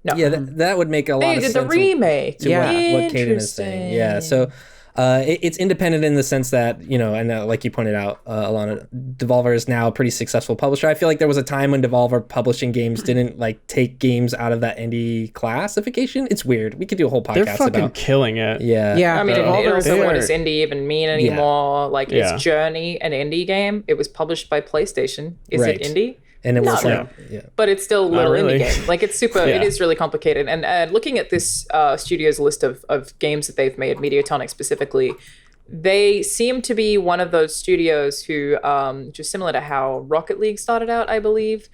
No. Yeah, that would make a lot They of did sense. the remake. To what Kdin is saying. Yeah, so it's independent in the sense that, and like you pointed out, Alanah, Devolver is now a pretty successful publisher. I feel like there was a time when Devolver publishing games didn't like take games out of that indie classification. It's weird. We could do a whole podcast They're fucking about. killing it. Yeah, I mean, Devolver is also, what there. does indie even mean anymore? Like, Yeah. is Journey an indie game? It was published by PlayStation. Is Right. it indie? And it was No. like, yeah. But it's still a little really. indie game. Like, it's super, Yeah. it is really complicated. And looking at this studio's list of games that they've made, Mediatonic specifically, they seem to be one of those studios who, just similar to how Rocket League started out, I believe,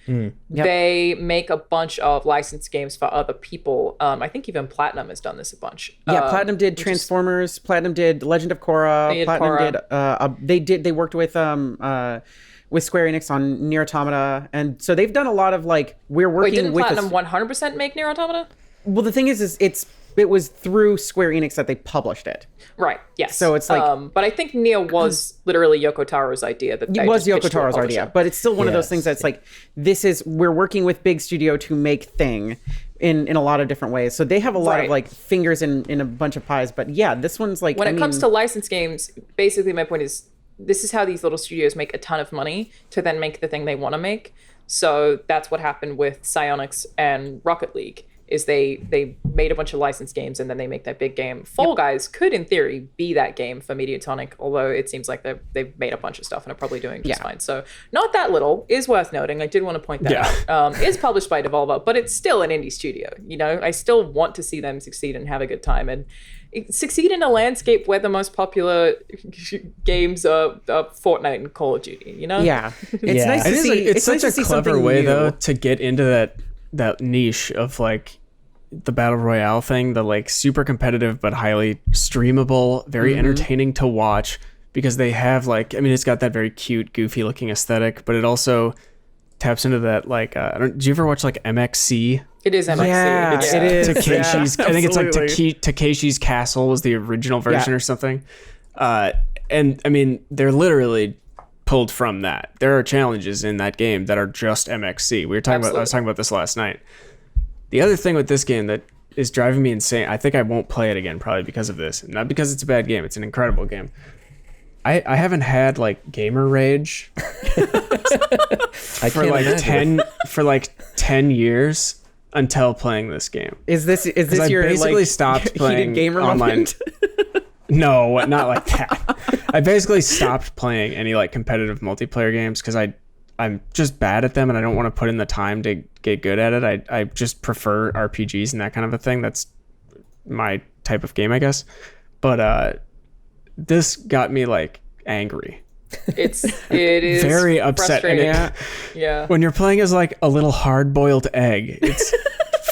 they make a bunch of licensed games for other people. I think even Platinum has done this a bunch. Platinum did Transformers. Platinum did Legend of Korra. They did Platinum Korra. did. They worked with Square Enix on Nier Automata, and so they've done a lot of like we're Wait, working didn't with. Platinum 100% make Nier Automata? Well, the thing is it was through Square Enix that they published it. Right. Yes. So it's like- but I think Nier was literally Yoko Taro's idea. That It they was just Yoko pitched to a Taro's idea, publisher. but it's still one of those Yes. things that's like we're working with big studio to make thing in a lot of different ways. So they have a lot Right. of like fingers in a bunch of pies. But yeah, this one's like When it comes to licensed games, basically my point is this is how these little studios make a ton of money to then make the thing they want to make. So that's what happened with Psyonix and Rocket League. Is they made a bunch of licensed games and then they make that big game. Fall Guys could, in theory, be that game for Mediatonic, although it seems like they've made a bunch of stuff and are probably doing just fine. So not that little is worth noting. I did want to point that out. Is published by Devolver, but it's still an indie studio. I still want to see them succeed and have a good time and succeed in a landscape where the most popular games are Fortnite and Call of Duty. yeah, it's Yeah. nice to It is see. it's nice such to a see clever something way new. though to get into that niche of like the battle royale thing, the like super competitive but highly streamable, very entertaining to watch because they have like, I mean, it's got that very cute, goofy looking aesthetic, but it also taps into that like, did you ever watch like MXC? It is MXC. Yeah, It's- it is. Takeshi's, Yeah, I think it's like absolutely. Takeshi's Castle was the original version Yeah. or something. And I mean, they're literally pulled from that. There are challenges in that game that are just MXC. I was talking about this last night. The other thing with this game that is driving me insane, I think I won't play it again probably because of this. Not because it's a bad game. It's an incredible game. I haven't had like gamer rage I for can't like imagine. 10 years until playing this game. Is this I your basically like stopped heated playing gamer online. moment? No, not like that. I basically stopped playing any like competitive multiplayer games because I'm just bad at them and I don't want to put in the time to get good at it. I just prefer RPGs and that kind of a thing. That's my type of game, I guess. But this got me like angry. It is Very upset. And frustrating. Yeah. when you're playing as like a little hard-boiled egg, it's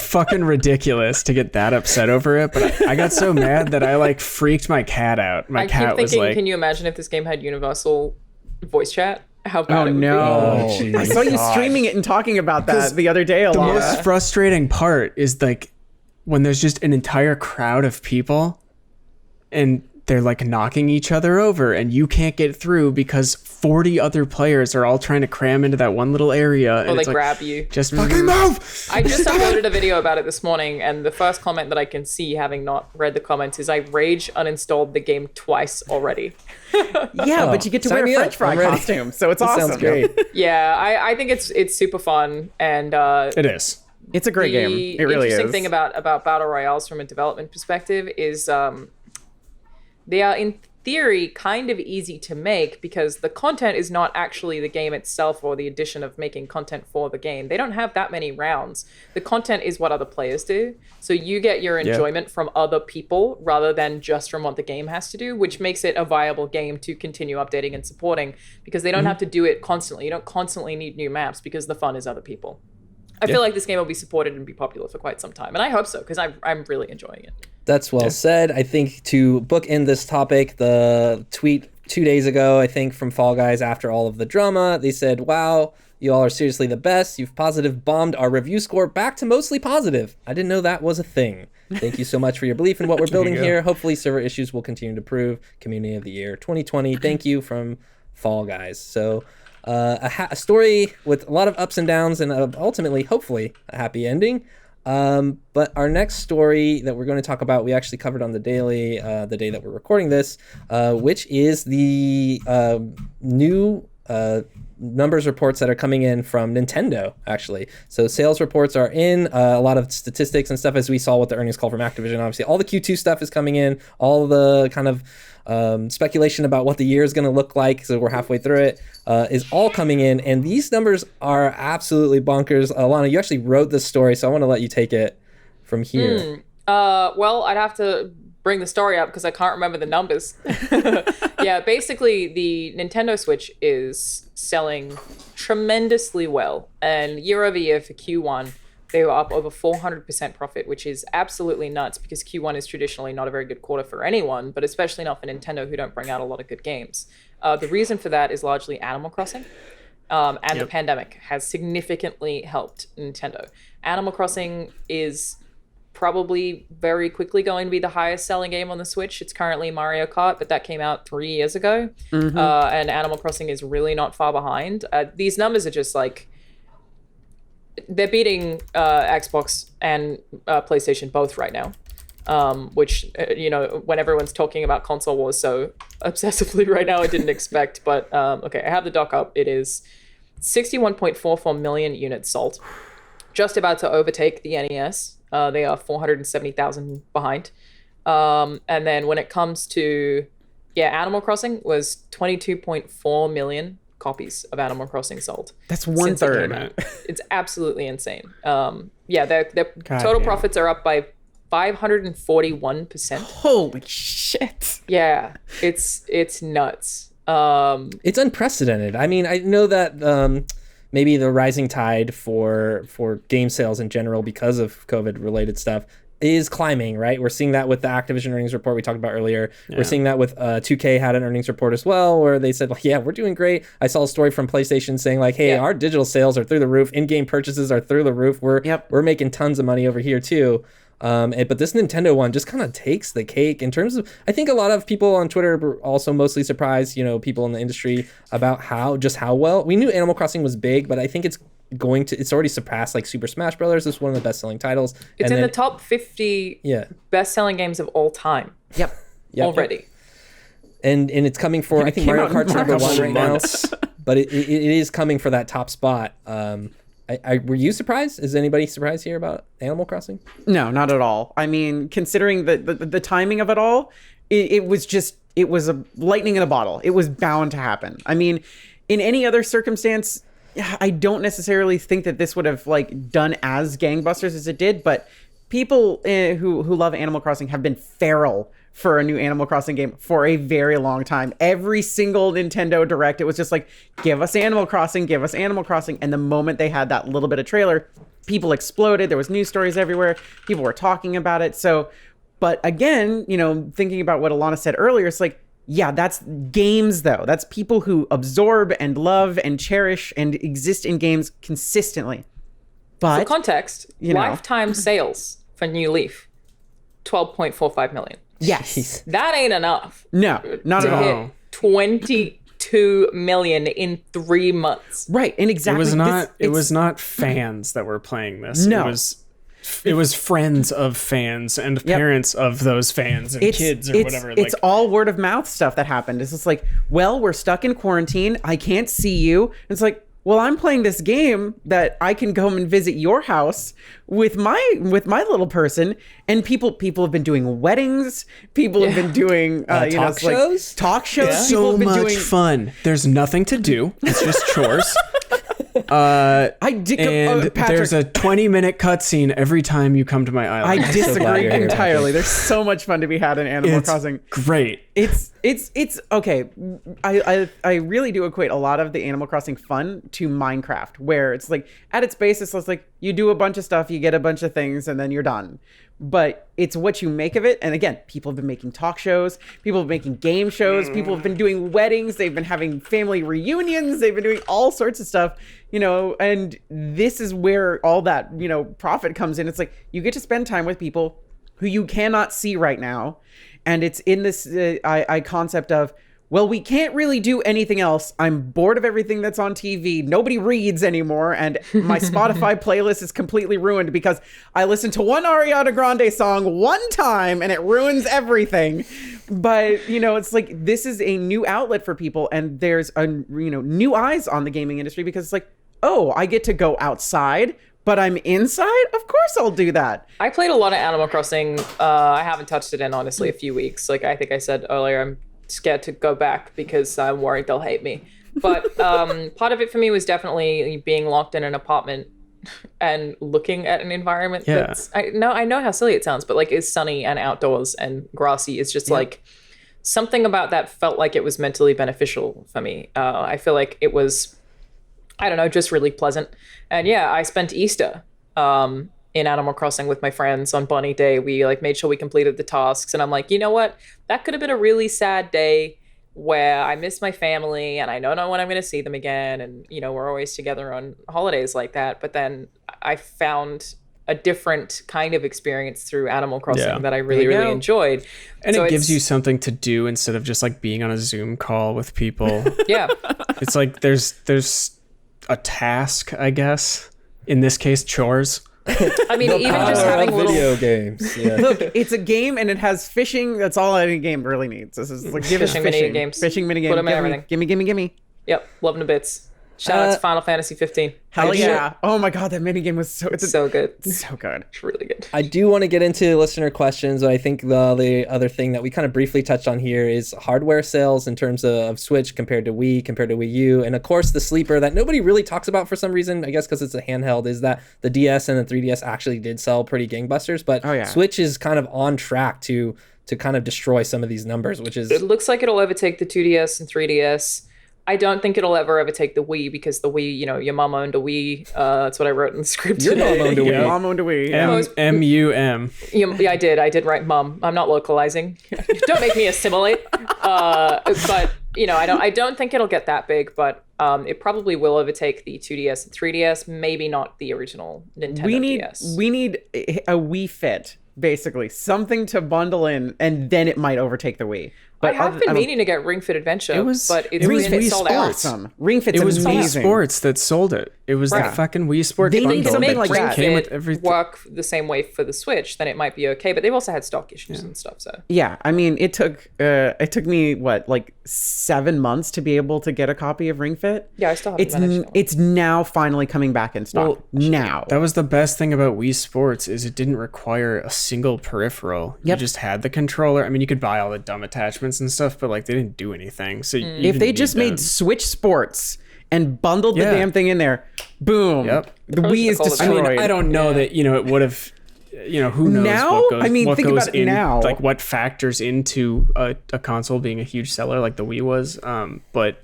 fucking ridiculous to get that upset over it. But I got so mad that I like freaked my cat out. My I cat keep was thinking, like, can you imagine if this game had universal voice chat? How bad Oh it would no! Oh, I saw you streaming it and talking about that the other day. the Alanah. most frustrating part is like when there's just an entire crowd of people and they're like knocking each other over and you can't get through because 40 other players are all trying to cram into that one little area. be. Or And they it's like, grab you. just fucking move. I just uploaded a video about it this morning, and the first comment that I can see, having not read the comments, is I rage uninstalled the game twice already. Yeah, but you get to sign wear a me up. French fry I'm ready. costume, so it's That awesome. sounds great. Yeah, I think it's super fun, and It is. It's a great game. It really is. interesting thing about battle royales from a development perspective is they are in theory, kind of easy to make because the content is not actually the game itself or the addition of making content for the game. They don't have that many rounds. The content is what other players do. So you get your enjoyment from other people rather than just from what the game has to do, which makes it a viable game to continue updating and supporting because they don't have to do it constantly. You don't constantly need new maps because the fun is other people. I feel like this game will be supported and be popular for quite some time. And I hope so, because I'm really enjoying it. That's well said. I think to bookend this topic, the tweet 2 days ago, I think, from Fall Guys after all of the drama, they said, wow, you all are seriously the best. You've positive bombed our review score back to mostly positive. I didn't know that was a thing. Thank you so much for your belief in what we're building here. Hopefully server issues will continue to improve. Community of the Year 2020. Thank you from Fall Guys. So a story with a lot of ups and downs and ultimately, hopefully, a happy ending. But our next story that we're going to talk about, we actually covered on the daily, the day that we're recording this, which is the new numbers reports that are coming in from Nintendo, actually. So sales reports are in, a lot of statistics and stuff, as we saw with the earnings call from Activision. Obviously, all the Q2 stuff is coming in, all the kind of speculation about what the year is going to look like, so we're halfway through it, is all coming in, and these numbers are absolutely bonkers. Alanah, you actually wrote this story, so I want to let you take it from here. Well, I'd have to bring the story up because I can't remember the numbers. Yeah, basically the Nintendo Switch is selling tremendously well, and year over year for Q1 they were up over 400% profit, which is absolutely nuts because Q1 is traditionally not a very good quarter for anyone, but especially not for Nintendo, who don't bring out a lot of good games. The reason for that is largely Animal Crossing, and the pandemic has significantly helped Nintendo. Animal Crossing is probably very quickly going to be the highest selling game on the Switch. It's currently Mario Kart, but that came out 3 years ago. And Animal Crossing is really not far behind. These numbers are just like, they're beating Xbox and PlayStation both right now. Which, when everyone's talking about console wars so obsessively right now, I didn't expect. But okay, I have the doc up. It is 61.44 million units sold. Just about to overtake the NES. They are 470,000 behind. And then when it comes to, Animal Crossing was 22.4 million copies of Animal Crossing sold. That's 1/3. It's absolutely insane. Their total profits are up by 541%. Holy shit. Yeah, it's nuts. It's unprecedented. I mean, I know that maybe the rising tide for game sales in general because of COVID related stuff is climbing, right? We're seeing that with the Activision earnings report we talked about earlier. Yeah. We're seeing that with 2K had an earnings report as well, where they said, like, yeah, we're doing great. I saw a story from PlayStation saying, like, hey, our digital sales are through the roof. In-game purchases are through the roof. We're making tons of money over here too. But this Nintendo one just kind of takes the cake in terms of, I think a lot of people on Twitter were also mostly surprised, people in the industry, about how well, we knew Animal Crossing was big, but I think it's already surpassed like Super Smash Brothers. It's one of the best selling titles. It's in the top 50 best selling games of all time. Yep. Already. And it's coming for, I think Mario Kart's number one right now, but it is coming for that top spot. Were you surprised? Is anybody surprised here about Animal Crossing? No, not at all. I mean, considering the timing of it all, it was a lightning in a bottle. It was bound to happen. I mean, in any other circumstance, I don't necessarily think that this would have done as gangbusters as it did, but people who love Animal Crossing have been feral for a new Animal Crossing game for a very long time. Every single Nintendo Direct, it was just like, give us Animal Crossing, give us Animal Crossing. And the moment they had that little bit of trailer, people exploded. There was news stories everywhere. People were talking about it. So, but again, thinking about what Alanah said earlier, it's like, yeah, that's games though. That's people who absorb and love and cherish and exist in games consistently. But for context, lifetime sales for New Leaf, 12.45 million. Yes. That ain't enough. No, not at all. Hit 22 million in 3 months. Right, and exactly. It was not fans that were playing this. No. It was friends of fans and parents of those fans and kids or whatever. It's all word of mouth stuff that happened. It's just like, well, we're stuck in quarantine. I can't see you. And it's like, well, I'm playing this game that I can come and visit your house with my little person, and people have been doing weddings. People have been doing talk shows. Talk shows. It's People so have been much doing. fun. There's nothing to do. It's just chores. I did. And Patrick, there's a 20-minute cutscene every time you come to my island. I so glad disagree you're here, entirely. There's so much fun to be had in Animal It's Crossing. great. It's okay. I really do equate a lot of the Animal Crossing fun to Minecraft, where it's like at its basis, it's like you do a bunch of stuff, you get a bunch of things, and then you're done. But it's what you make of it. And again, people have been making talk shows, people have been making game shows, people have been doing weddings, they've been having family reunions, they've been doing all sorts of stuff, and this is where all that, profit comes in. It's like you get to spend time with people who you cannot see right now. And it's in this concept of, well, we can't really do anything else. I'm bored of everything that's on TV. Nobody reads anymore. And my Spotify playlist is completely ruined because I listened to one Ariana Grande song one time and it ruins everything. But, it's like, this is a new outlet for people. And there's new eyes on the gaming industry because it's like, oh, I get to go outside, but I'm inside? Of course I'll do that. I played a lot of Animal Crossing. I haven't touched it in, honestly, a few weeks. Like I think I said earlier, I'm scared to go back because I'm worried they'll hate me. But part of it for me was definitely being locked in an apartment and looking at an environment that's... I know how silly it sounds, but like it's sunny and outdoors and grassy. It's just like something about that felt like it was mentally beneficial for me. I feel like it was... I don't know, just really pleasant. And yeah, I spent Easter in Animal Crossing with my friends on Bunny Day. We made sure we completed the tasks. And I'm like, you know what? That could have been a really sad day where I miss my family and I don't know when I'm going to see them again. And, we're always together on holidays like that. But then I found a different kind of experience through Animal Crossing that I really, really enjoyed. And so it gives you something to do instead of just being on a Zoom call with people. Yeah. It's like there's a task, I guess. In this case, chores. I mean, even just having little video games. Yeah. Look, it's a game and it has fishing. That's all any game really needs. This is like give us Fishing fishing. mini-games. Fishing minigame. Put 'em in everything. Gimme. Yep, loving the bits. Shout out to Final Fantasy 15. Hell yeah. Oh my god, that minigame was so good. So good. It's really good. I do want to get into listener questions, but I think the other thing that we kind of briefly touched on here is hardware sales in terms of Switch compared to Wii, compared to Wii U. And of course, the sleeper that nobody really talks about for some reason, I guess because it's a handheld, is that the DS and the 3DS actually did sell pretty gangbusters. But Switch is kind of on track to kind of destroy some of these numbers, which is... It looks like it'll overtake the 2DS and 3DS. I don't think it'll ever overtake the Wii because the Wii, your mom owned a Wii. That's what I wrote in the script. Your mom owned a Wii. Your mom owned a Wii. M-U-M. Yeah, I did write mom. I'm not localizing. Don't make me assimilate. But I don't think it'll get that big, but it probably will overtake the 2DS and 3DS. Maybe not the original Nintendo DS. We need a Wii Fit, basically something to bundle in, and then it might overtake the Wii. But I have been meaning to get Ring Fit Adventure, but it's Wii sold Sports. out. Ring Fit's amazing. It was Wii Sports that sold it. It was the fucking Wii Sports They need bundle something that like just that. came with Fit everything. work the same way for the Switch, then it might be okay. But they've also had stock issues and stuff. So yeah, I mean, it took me 7 months to be able to get a copy of Ring Fit. Yeah, I still haven't managed that one. It's now finally coming back in stock. Well, now. That was the best thing about Wii Sports is it didn't require a single peripheral. You just had the controller. I mean, you could buy all the dumb attachments and stuff, but they didn't do anything. So if they just made Switch Sports and bundled the damn thing in there, boom. Yep. The Wii is destroyed. I don't know that it would have. Who knows now? what goes, what think goes about it in, now. what factors into a console being a huge seller like the Wii was. But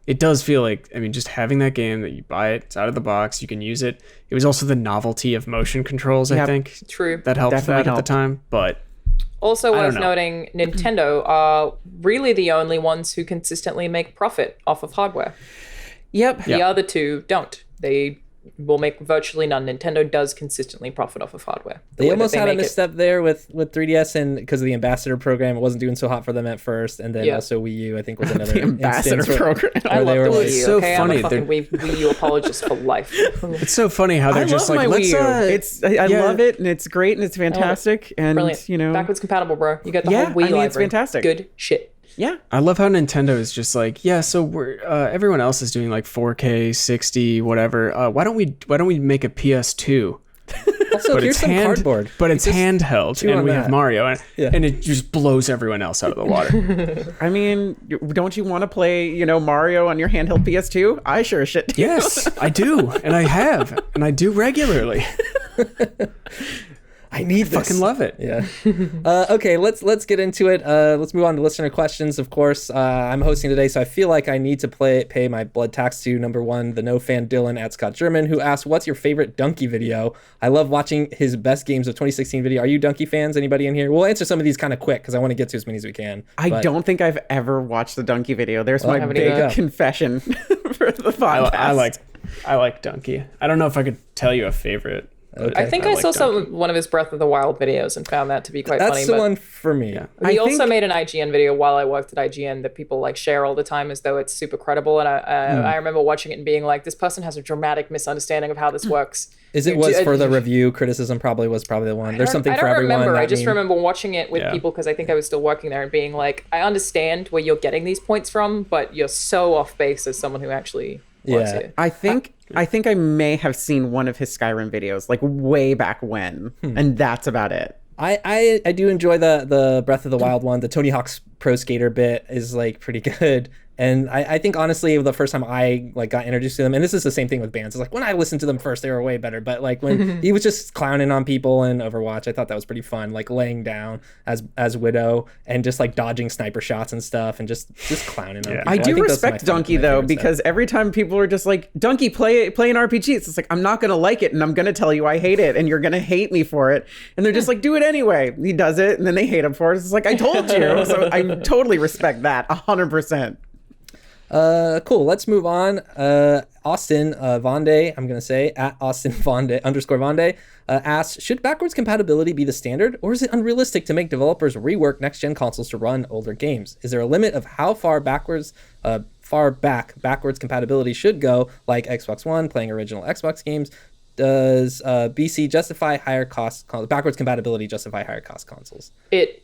it does feel like, just having that game that you buy it's out of the box, you can use it. It was also the novelty of motion controls, I think. True. That helped Definitely at the time, but... Also worth noting, Nintendo are really the only ones who consistently make profit off of hardware. Yep. The other two don't. They will make virtually none. Nintendo does consistently profit off of hardware. They almost had a misstep there with 3DS, and because of the ambassador program, it wasn't doing so hot for them at first, and then also Wii U, I think, was another ambassador program. I love the Wii U. It's so funny. I'm a fucking Wii U apologist for life. It's so funny how they're just love my let's. Wii U. I love it, and it's great, and it's fantastic, and Brilliant. Backwards compatible, bro. You got the whole Wii library. it's fantastic. Good shit. Yeah. I love how Nintendo is just like, yeah, so we're everyone else is doing like 4K, 60, whatever. Why don't we make a PS2? Also, here's some cardboard. But it's handheld, and we have Mario, and it just blows everyone else out of the water. I mean, don't you want to play, Mario on your handheld PS2? I sure as shit do. Yes, I do, and I have, and I do regularly. I need this. Fucking love it. Yeah. Okay, let's get into it. Let's move on to listener questions. Of course, I'm hosting today, so I feel like I need to pay my blood tax to number one, the no fan Dylan at Scott German, who asked, "What's your favorite Donkey video?" I love watching his best games of 2016 video. Are you Donkey fans? Anybody in here? We'll answer some of these kind of quick because I want to get to as many as we can. I don't think I've ever watched the Donkey video. There's my big confession for the podcast. I like Donkey. I don't know if I could tell you a favorite. Okay. I think I saw one of his Breath of the Wild videos and found that to be quite funny. That's the one for me. Yeah. He also made an IGN video while I worked at IGN that people share all the time as though it's super credible. And I remember watching it and being like, this person has a dramatic misunderstanding of how this works. Was for the review criticism was probably the one. There's something for everyone. I just remember watching it with people because I think I was still working there and being like, I understand where you're getting these points from, but you're so off base as someone who actually works here. I think I may have seen one of his Skyrim videos way back when, and that's about it. I do enjoy the Breath of the Wild one. The Tony Hawk's Pro Skater bit is pretty good. And I think honestly, the first time I got introduced to them, and this is the same thing with bands. It's when I listened to them first, they were way better. But when he was just clowning on people in Overwatch, I thought that was pretty fun. Laying down as Widow and just dodging sniper shots and stuff, and just clowning on people. I do respect Donkey though, because every time people are just Donkey, play an RPG, it's I'm not gonna like it, and I'm gonna tell you I hate it, and you're gonna hate me for it. And they're just do it anyway. He does it, and then they hate him for it. It's I told you. So I totally respect that 100%. Cool. Let's move on. Austin Vonde, I'm going to say, at Austin Vonde _Vonde, asks, should backwards compatibility be the standard, or is it unrealistic to make developers rework next-gen consoles to run older games? Is there a limit of how far back backwards compatibility should go, like Xbox One, playing original Xbox games? Does BC justify higher cost backwards compatibility justify higher cost consoles?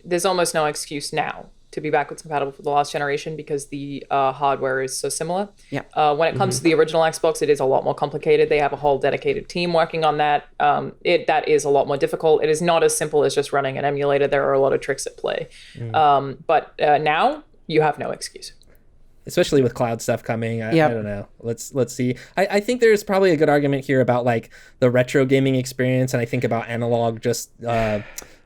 There's almost no excuse now to be backwards compatible for the last generation because the hardware is so similar. Yeah. When it comes to the original Xbox, it is a lot more complicated. They have a whole dedicated team working on that. That is a lot more difficult. It is not as simple as just running an emulator. There are a lot of tricks at play. But now you have no excuse. Especially with cloud stuff coming. I don't know. Let's see. I think there's probably a good argument here about the retro gaming experience, and I think about analog just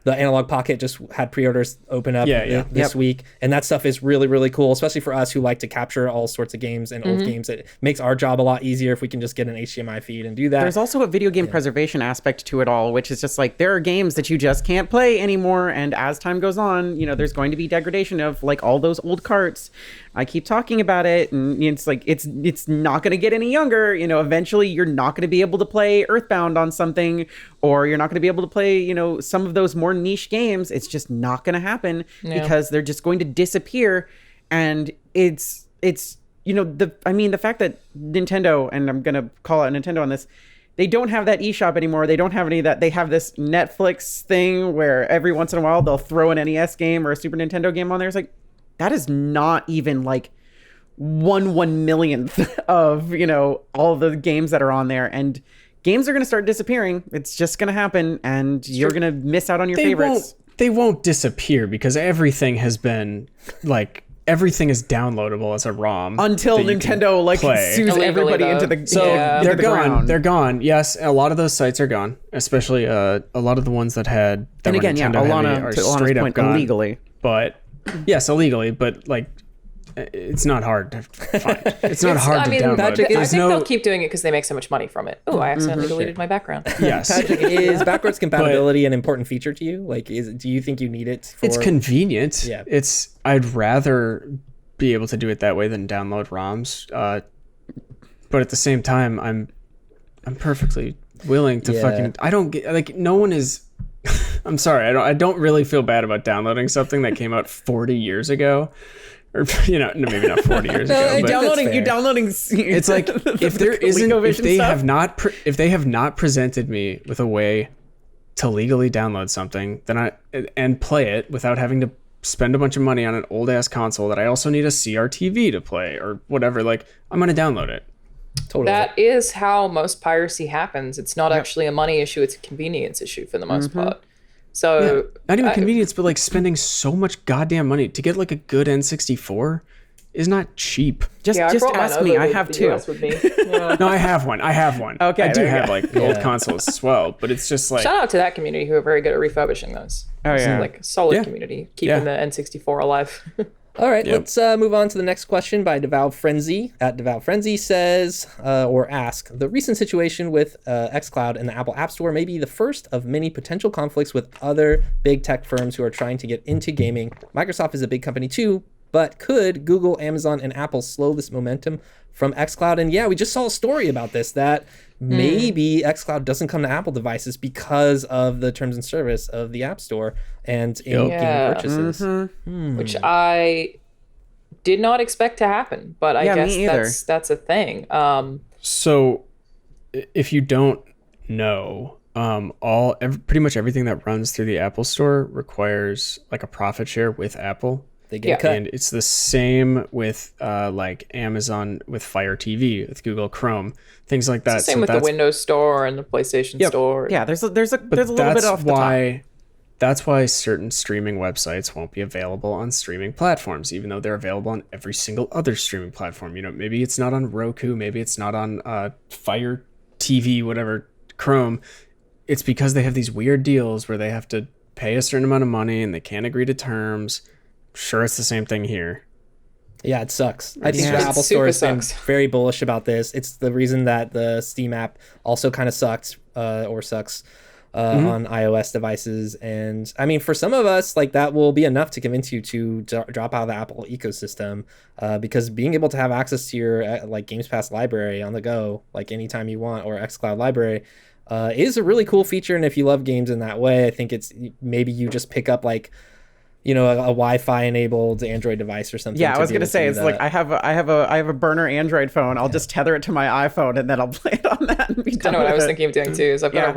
the Analog Pocket just had pre-orders open up this week, and that stuff is really, really cool, especially for us who like to capture all sorts of games and old games. It makes our job a lot easier if we can just get an HDMI feed and do that. There's also a video game preservation aspect to it all, which is just there are games that you just can't play anymore, and as time goes on, there's going to be degradation of all those old carts. I keep talking about it, and it's it's not going to get any younger. Eventually you're not going to be able to play Earthbound on something, or you're not going to be able to play, some of those more niche games. It's just not going to happen because they're just going to disappear. And it's the fact that Nintendo, and I'm going to call out Nintendo on this, they don't have that eShop anymore. They don't have any of that. They have this Netflix thing where every once in a while they'll throw an NES game or a Super Nintendo game on there. It's that is not even 1/1,000,000th of, all the games that are on there. And games are going to start disappearing. It's just going to happen, and you're going to miss out on your favorites. They won't disappear because everything has been everything is downloadable as a ROM until Nintendo sues everybody into the they're gone. Ground. They're gone. Yes, a lot of those sites are gone, especially a lot of the ones that had that and again, Nintendo Alanah, heavy are to straight Alanah's up point, gone. illegally. But yes, illegally, but it's not hard to find. It's not hard to download. Patrick, I think they'll keep doing it because they make so much money from it. Oh, I accidentally deleted my background. Yes. Patrick, is backwards compatibility an important feature to you? Do you think you need it? It's convenient. Yeah. I'd rather be able to do it that way than download ROMs. But at the same time, I'm perfectly willing to fucking. I don't get no one is. I'm sorry. I don't really feel bad about downloading something that came out 40 years ago. Or no, maybe not 40 years ago. But you're downloading. It's if there isn't, if they have not presented me with a way to legally download something, and play it without having to spend a bunch of money on an old ass console that I also need a CRTV to play or whatever, like I'm going to download it. Totally. That is how most piracy happens. It's not actually a money issue, it's a convenience issue for the most part. So not even convenience, but like spending so much goddamn money to get like a good N64 is not cheap. Just ask me. I have two. Yeah. No, I have one. Okay, I do there you have go. like old consoles as well, but it's just like Shout out to that community who are very good at refurbishing those. Oh, yeah. Like a solid Yeah. community, keeping the N64 alive. All right, let's move on to the next question by Devout Frenzy. At Devout Frenzy says, or ask, the recent situation with xCloud and the Apple App Store may be the first of many potential conflicts with other big tech firms who are trying to get into gaming. Microsoft is a big company too, but could Google, Amazon, and Apple slow this momentum from xCloud? And yeah, we just saw a story about this, that maybe xCloud doesn't come to Apple devices because of the terms and service of the App Store and in-game purchases. Which I did not expect to happen, but I guess that's a thing. So if you don't know, pretty much everything that runs through the Apple Store requires like a profit share with Apple. They get cut. And it's the same with like Amazon with Fire TV, with Google Chrome, things like that. It's the same with the Windows Store and the PlayStation Store. Yeah, there's a little bit off the top. That's why certain streaming websites won't be available on streaming platforms, even though they're available on every single other streaming platform. You know, maybe it's not on Roku, maybe it's not on Fire TV, whatever, Chrome. It's because they have these weird deals where they have to pay a certain amount of money and they can't agree to terms. Sure, it's the same thing here. Yeah, it sucks. I think the Apple Store has been very bullish about this. It's the reason that the Steam app also kind of sucks on iOS devices. And I mean, for some of us, like that will be enough to convince you to drop out of the Apple ecosystem, because being able to have access to your like Games Pass library on the go, like anytime you want, or xCloud library, is a really cool feature. And if you love games in that way, I think it's maybe you just pick up like, you know, a Wi-Fi enabled Android device or something. Yeah, I was gonna say, it's like I have a burner Android phone. I'll just tether it to my iPhone and then I'll play it on that and be done. I know what I was with it. thinking of doing too. Is I've got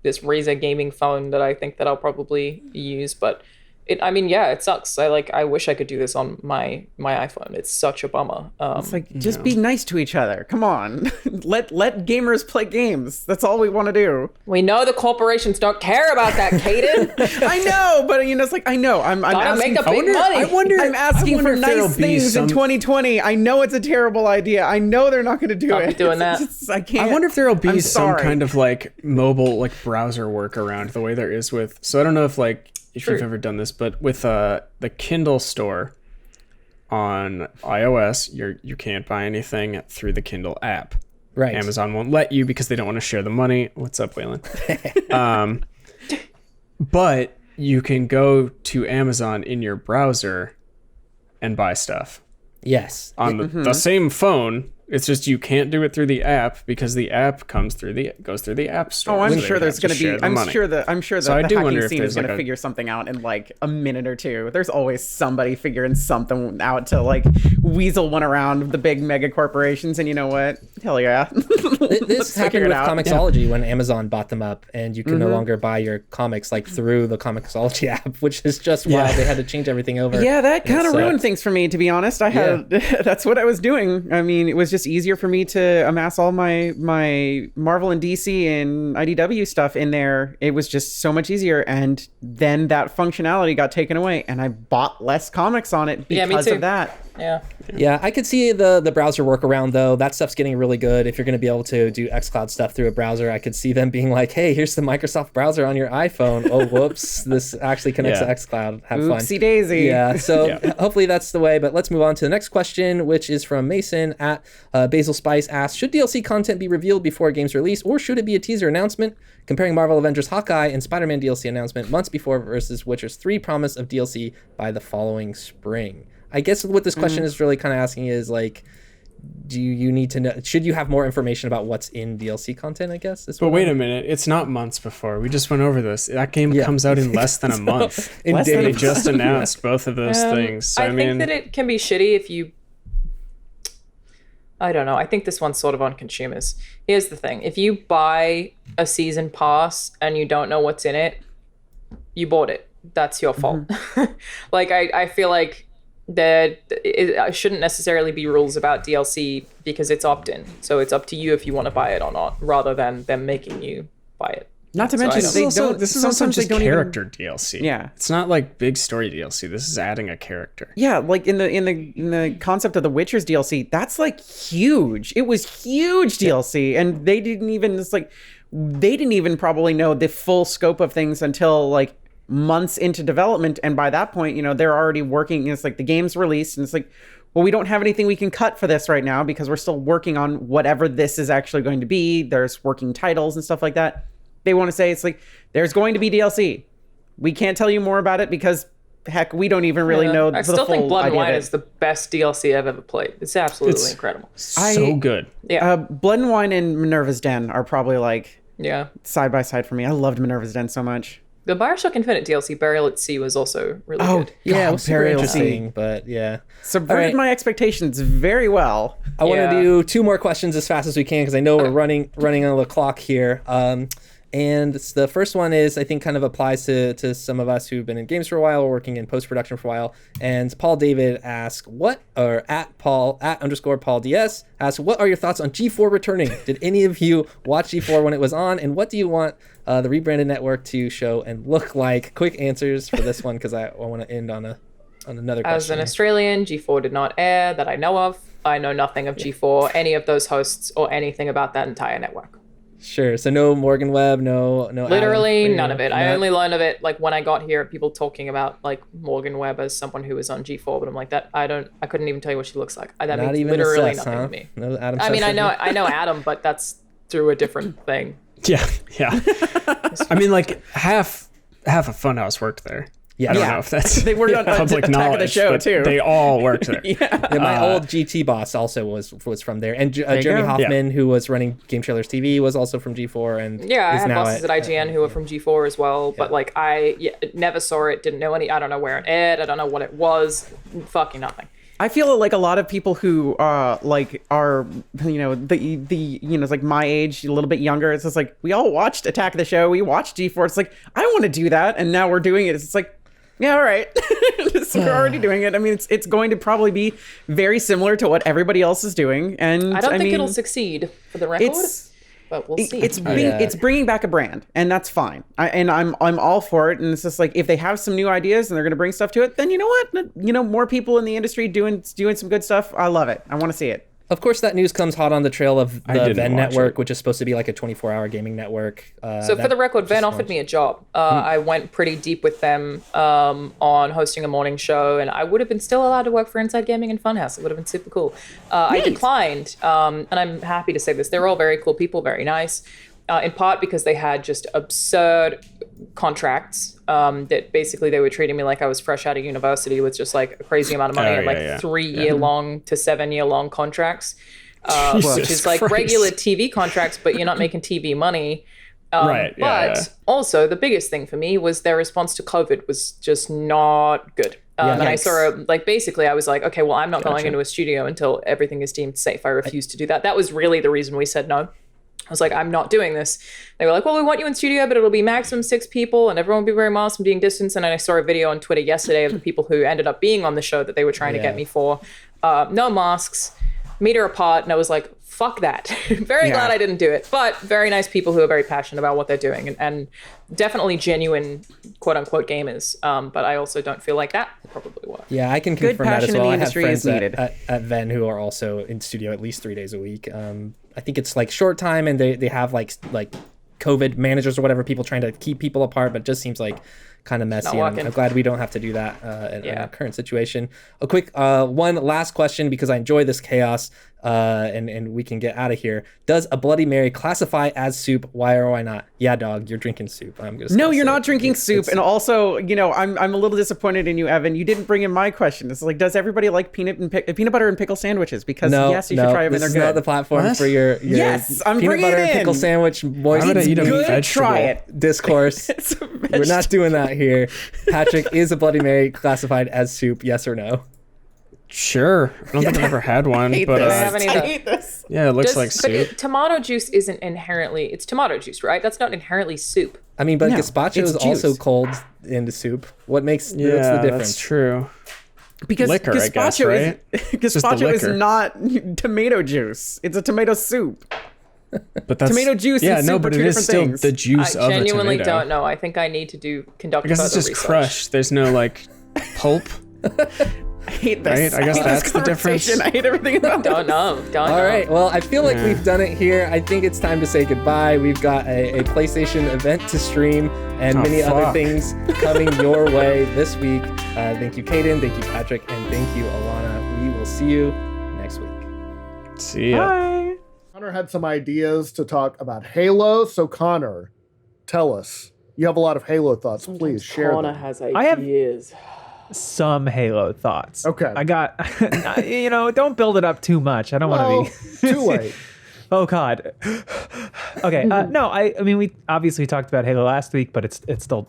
this Razer gaming phone that I think that I'll probably use, but it sucks. I wish I could do this on my iPhone. It's such a bummer. It's like, just be nice to each other. Come on. let gamers play games. That's all we want to do. We know the corporations don't care about that, Kdin. I know, but it's like, I know. I'm asking make a big money. I'm asking for nice things in 2020. I know it's a terrible idea. I know they're not going to do it. Be doing that. I can't. I wonder if there'll be some kind of like mobile like browser workaround the way there is with. So I don't know if you've ever done this, but with the Kindle store on iOS, you can't buy anything through the Kindle app. Right. Amazon won't let you because they don't want to share the money. What's up, Waylon? But you can go to Amazon in your browser and buy stuff. Yes. On the same phone. It's just you can't do it through the app because the app goes through the App Store. Oh, I'm so sure there's going to be. I'm sure that So I the do hacking wonder if scene is there's going to like figure something out in like a minute or two. There's always somebody figuring something out to like weasel one around the big mega corporations. And you know what? Hell yeah. This happened with Comixology when Amazon bought them up, and you can no longer buy your comics like through the Comixology app, which is just wild. They had to change everything over. Yeah, that kind of ruined things for me, to be honest. That's what I was doing. I mean, it was just easier for me to amass all my Marvel and DC and IDW stuff in there. It was just so much easier, and then that functionality got taken away, and I bought less comics on it because of that. Yeah, I could see the browser workaround though. That stuff's getting really good. If you're going to be able to do xCloud stuff through a browser, I could see them being like, "Hey, here's the Microsoft browser on your iPhone. Oh, whoops, this actually connects to xCloud. Have fun." Oopsie daisy. Yeah, so hopefully that's the way. But let's move on to the next question, which is from Mason at Basil Spice asks, should DLC content be revealed before a game's release, or should it be a teaser announcement? Comparing Marvel Avengers Hawkeye and Spider-Man DLC announcement months before versus Witcher's 3 promise of DLC by the following spring. I guess what this question is really kind of asking is like, do you need to know, should you have more information about what's in DLC content, I guess? But wait a minute, it's not months before. We just went over this. That game comes out in less than a month. They just announced both of those things. So, I think that it can be shitty if you... I don't know. I think this one's sort of on consumers. Here's the thing. If you buy a season pass and you don't know what's in it, you bought it. that's your fault. Like, I feel like it shouldn't necessarily be rules about DLC because it's opt-in. So it's up to you if you want to buy it or not, rather than them making you buy it. Not to mention, So they don't. This is also sometimes they just don't character DLC. Yeah. It's not like big story DLC. This is adding a character. Yeah, like in the concept of the Witcher's DLC, that's like huge. It was huge DLC, and they didn't even probably know the full scope of things until like months into development, and by that point, you know, they're already working. It's like the game's released, and it's like, well, we don't have anything we can cut for this right now because we're still working on whatever this is actually going to be. There's working titles and stuff like that. They want to say it's like there's going to be DLC. We can't tell you more about it because heck, we don't even really know. I still think Blood and Wine is the best DLC I've ever played. It's absolutely incredible. So good. Yeah. Blood and Wine and Minerva's Den are probably like side by side for me. I loved Minerva's Den so much. The Bioshock Infinite DLC, Burial at Sea, was also really good. Yeah, it was super Burial interesting, but yeah. Subverted my expectations very well. I want to do 2 more questions as fast as we can because I know we're running on the clock here. And the first one is, I think, kind of applies to some of us who've been in games for a while or working in post-production for a while. And Paul David asks, @Paul DS asks, what are your thoughts on G4 returning? Did any of you watch G4 when it was on? And what do you want the rebranded network to show and look like? Quick answers for this one because I want to end on another question. As an Australian, G4 did not air that I know of. I know nothing of G4, any of those hosts, or anything about that entire network. Sure. So no Morgan Webb, no. Literally Adam, none of it. I only learned of it like when I got here. People talking about like Morgan Webb as someone who was on G4, but I'm like that. I couldn't even tell you what she looks like. That Not means even literally assess, nothing huh? to me. No Adam. I mean, I know Adam, but that's through a different thing. Yeah. I mean, like half of Funhouse worked there. Yeah. I don't know if that's They were on public Attack knowledge, of the Show but too. they all worked there. Yeah, my old GT boss also was from there, and Jeremy go. Hoffman, who was running Game Trailers TV, was also from G4, and Yeah, I is had now bosses at IGN who were from G4 as well, but like I never saw it, didn't know any. I don't know where it aired. I don't know what it was. Fucking nothing. I feel like a lot of people who like are it's like my age, a little bit younger. It's just like we all watched Attack of the Show. We watched G4. It's like I want to do that, and now we're doing it. It's like, yeah, all right. So we're already doing it. I mean, it's going to probably be very similar to what everybody else is doing, and I don't think it'll succeed for the record. But we'll see. It's bringing back a brand, and that's fine. I'm all for it. And it's just like if they have some new ideas and they're going to bring stuff to it, then you know what? More people in the industry doing some good stuff. I love it. I want to see it. Of course, that news comes hot on the trail of the didn't Venn watch network, it. which is supposed to be like a 24-hour gaming network. So for the record, Venn offered me a job. I went pretty deep with them on hosting a morning show, and I would have been still allowed to work for Inside Gaming and Funhouse. It would have been super cool. I declined, and I'm happy to say this. They're all very cool people, very nice, in part because they had just absurd contracts that basically they were treating me like I was fresh out of university with just like a crazy amount of money and 3-year-long to 7-year-long contracts, which is like regular TV contracts, but you're not making TV money. Also the biggest thing for me was their response to COVID was just not good. And I saw basically I was like, okay, well, I'm not going into a studio until everything is deemed safe. I refuse to do that. That was really the reason we said no. I was like, I'm not doing this. They were like, well, we want you in studio, but it'll be maximum 6 people and everyone will be wearing masks and being distanced. And I saw a video on Twitter yesterday of the people who ended up being on the show that they were trying to get me for. No masks, meter apart. And I was like, fuck that. Very glad I didn't do it. But very nice people who are very passionate about what they're doing and definitely genuine quote unquote gamers. But I also don't feel like that will probably work. Yeah, I can confirm that as well. I have friends needed. at Venn who are also in studio at least 3 days a week. I think it's like short time and they have like COVID managers or whatever, people trying to keep people apart, but it just seems like kind of messy. And I'm glad we don't have to do that in our current situation. A quick one last question because I enjoy this chaos and we can get out of here. Does a Bloody Mary classify as soup? Why or why not? Yeah, dog, you're drinking soup. No, you're not drinking soup. And also, I'm a little disappointed in you, Evan. You didn't bring in my question. It's like, does everybody like peanut butter and pickle sandwiches? Because yes, you should try them. They're good. This is not the platform for your yes, I'm peanut butter and pickle sandwich good. Try it. Discourse. We're not doing that here. Patrick, is a Bloody Mary classified as soup? Yes or no? Sure. I don't think I've ever had one, but I hate this. Yeah, it looks like soup. But tomato juice isn't inherently, it's tomato juice, right? That's not inherently soup. I mean, but No, gazpacho it's is also juice. cold into soup. What's the Yeah, difference? that's true. Because Liquor, I guess, gazpacho right? is Just the gazpacho is liquor. not tomato juice. It's a tomato soup. But that's Tomato juice Yeah, and no, soup but are two it is different still things. the juice I of a genuinely tomato. don't know. I think I need to conduct I guess further it's just research. crushed. There's no like pulp. I hate this. Right? I guess hate that's this the difference. conversation. I hate everything about Don't know. All right. Well, I feel like Yeah. we've done it here. I think it's time to say goodbye. We've got a PlayStation event to stream and Oh, many other fuck. things coming your way this week. Thank you, Kdin. Thank you, Patrick. And thank you, Alanah. We will see you next week. See ya. Bye. Connor had some ideas to talk about Halo. So Connor, tell us. You have a lot of Halo thoughts. Please share them. has I have- ideas. Some Halo thoughts. Okay. I got, don't build it up too much. I don't Well, want to be. too late. Oh God. Okay. No, I mean, we obviously talked about Halo last week, but it's still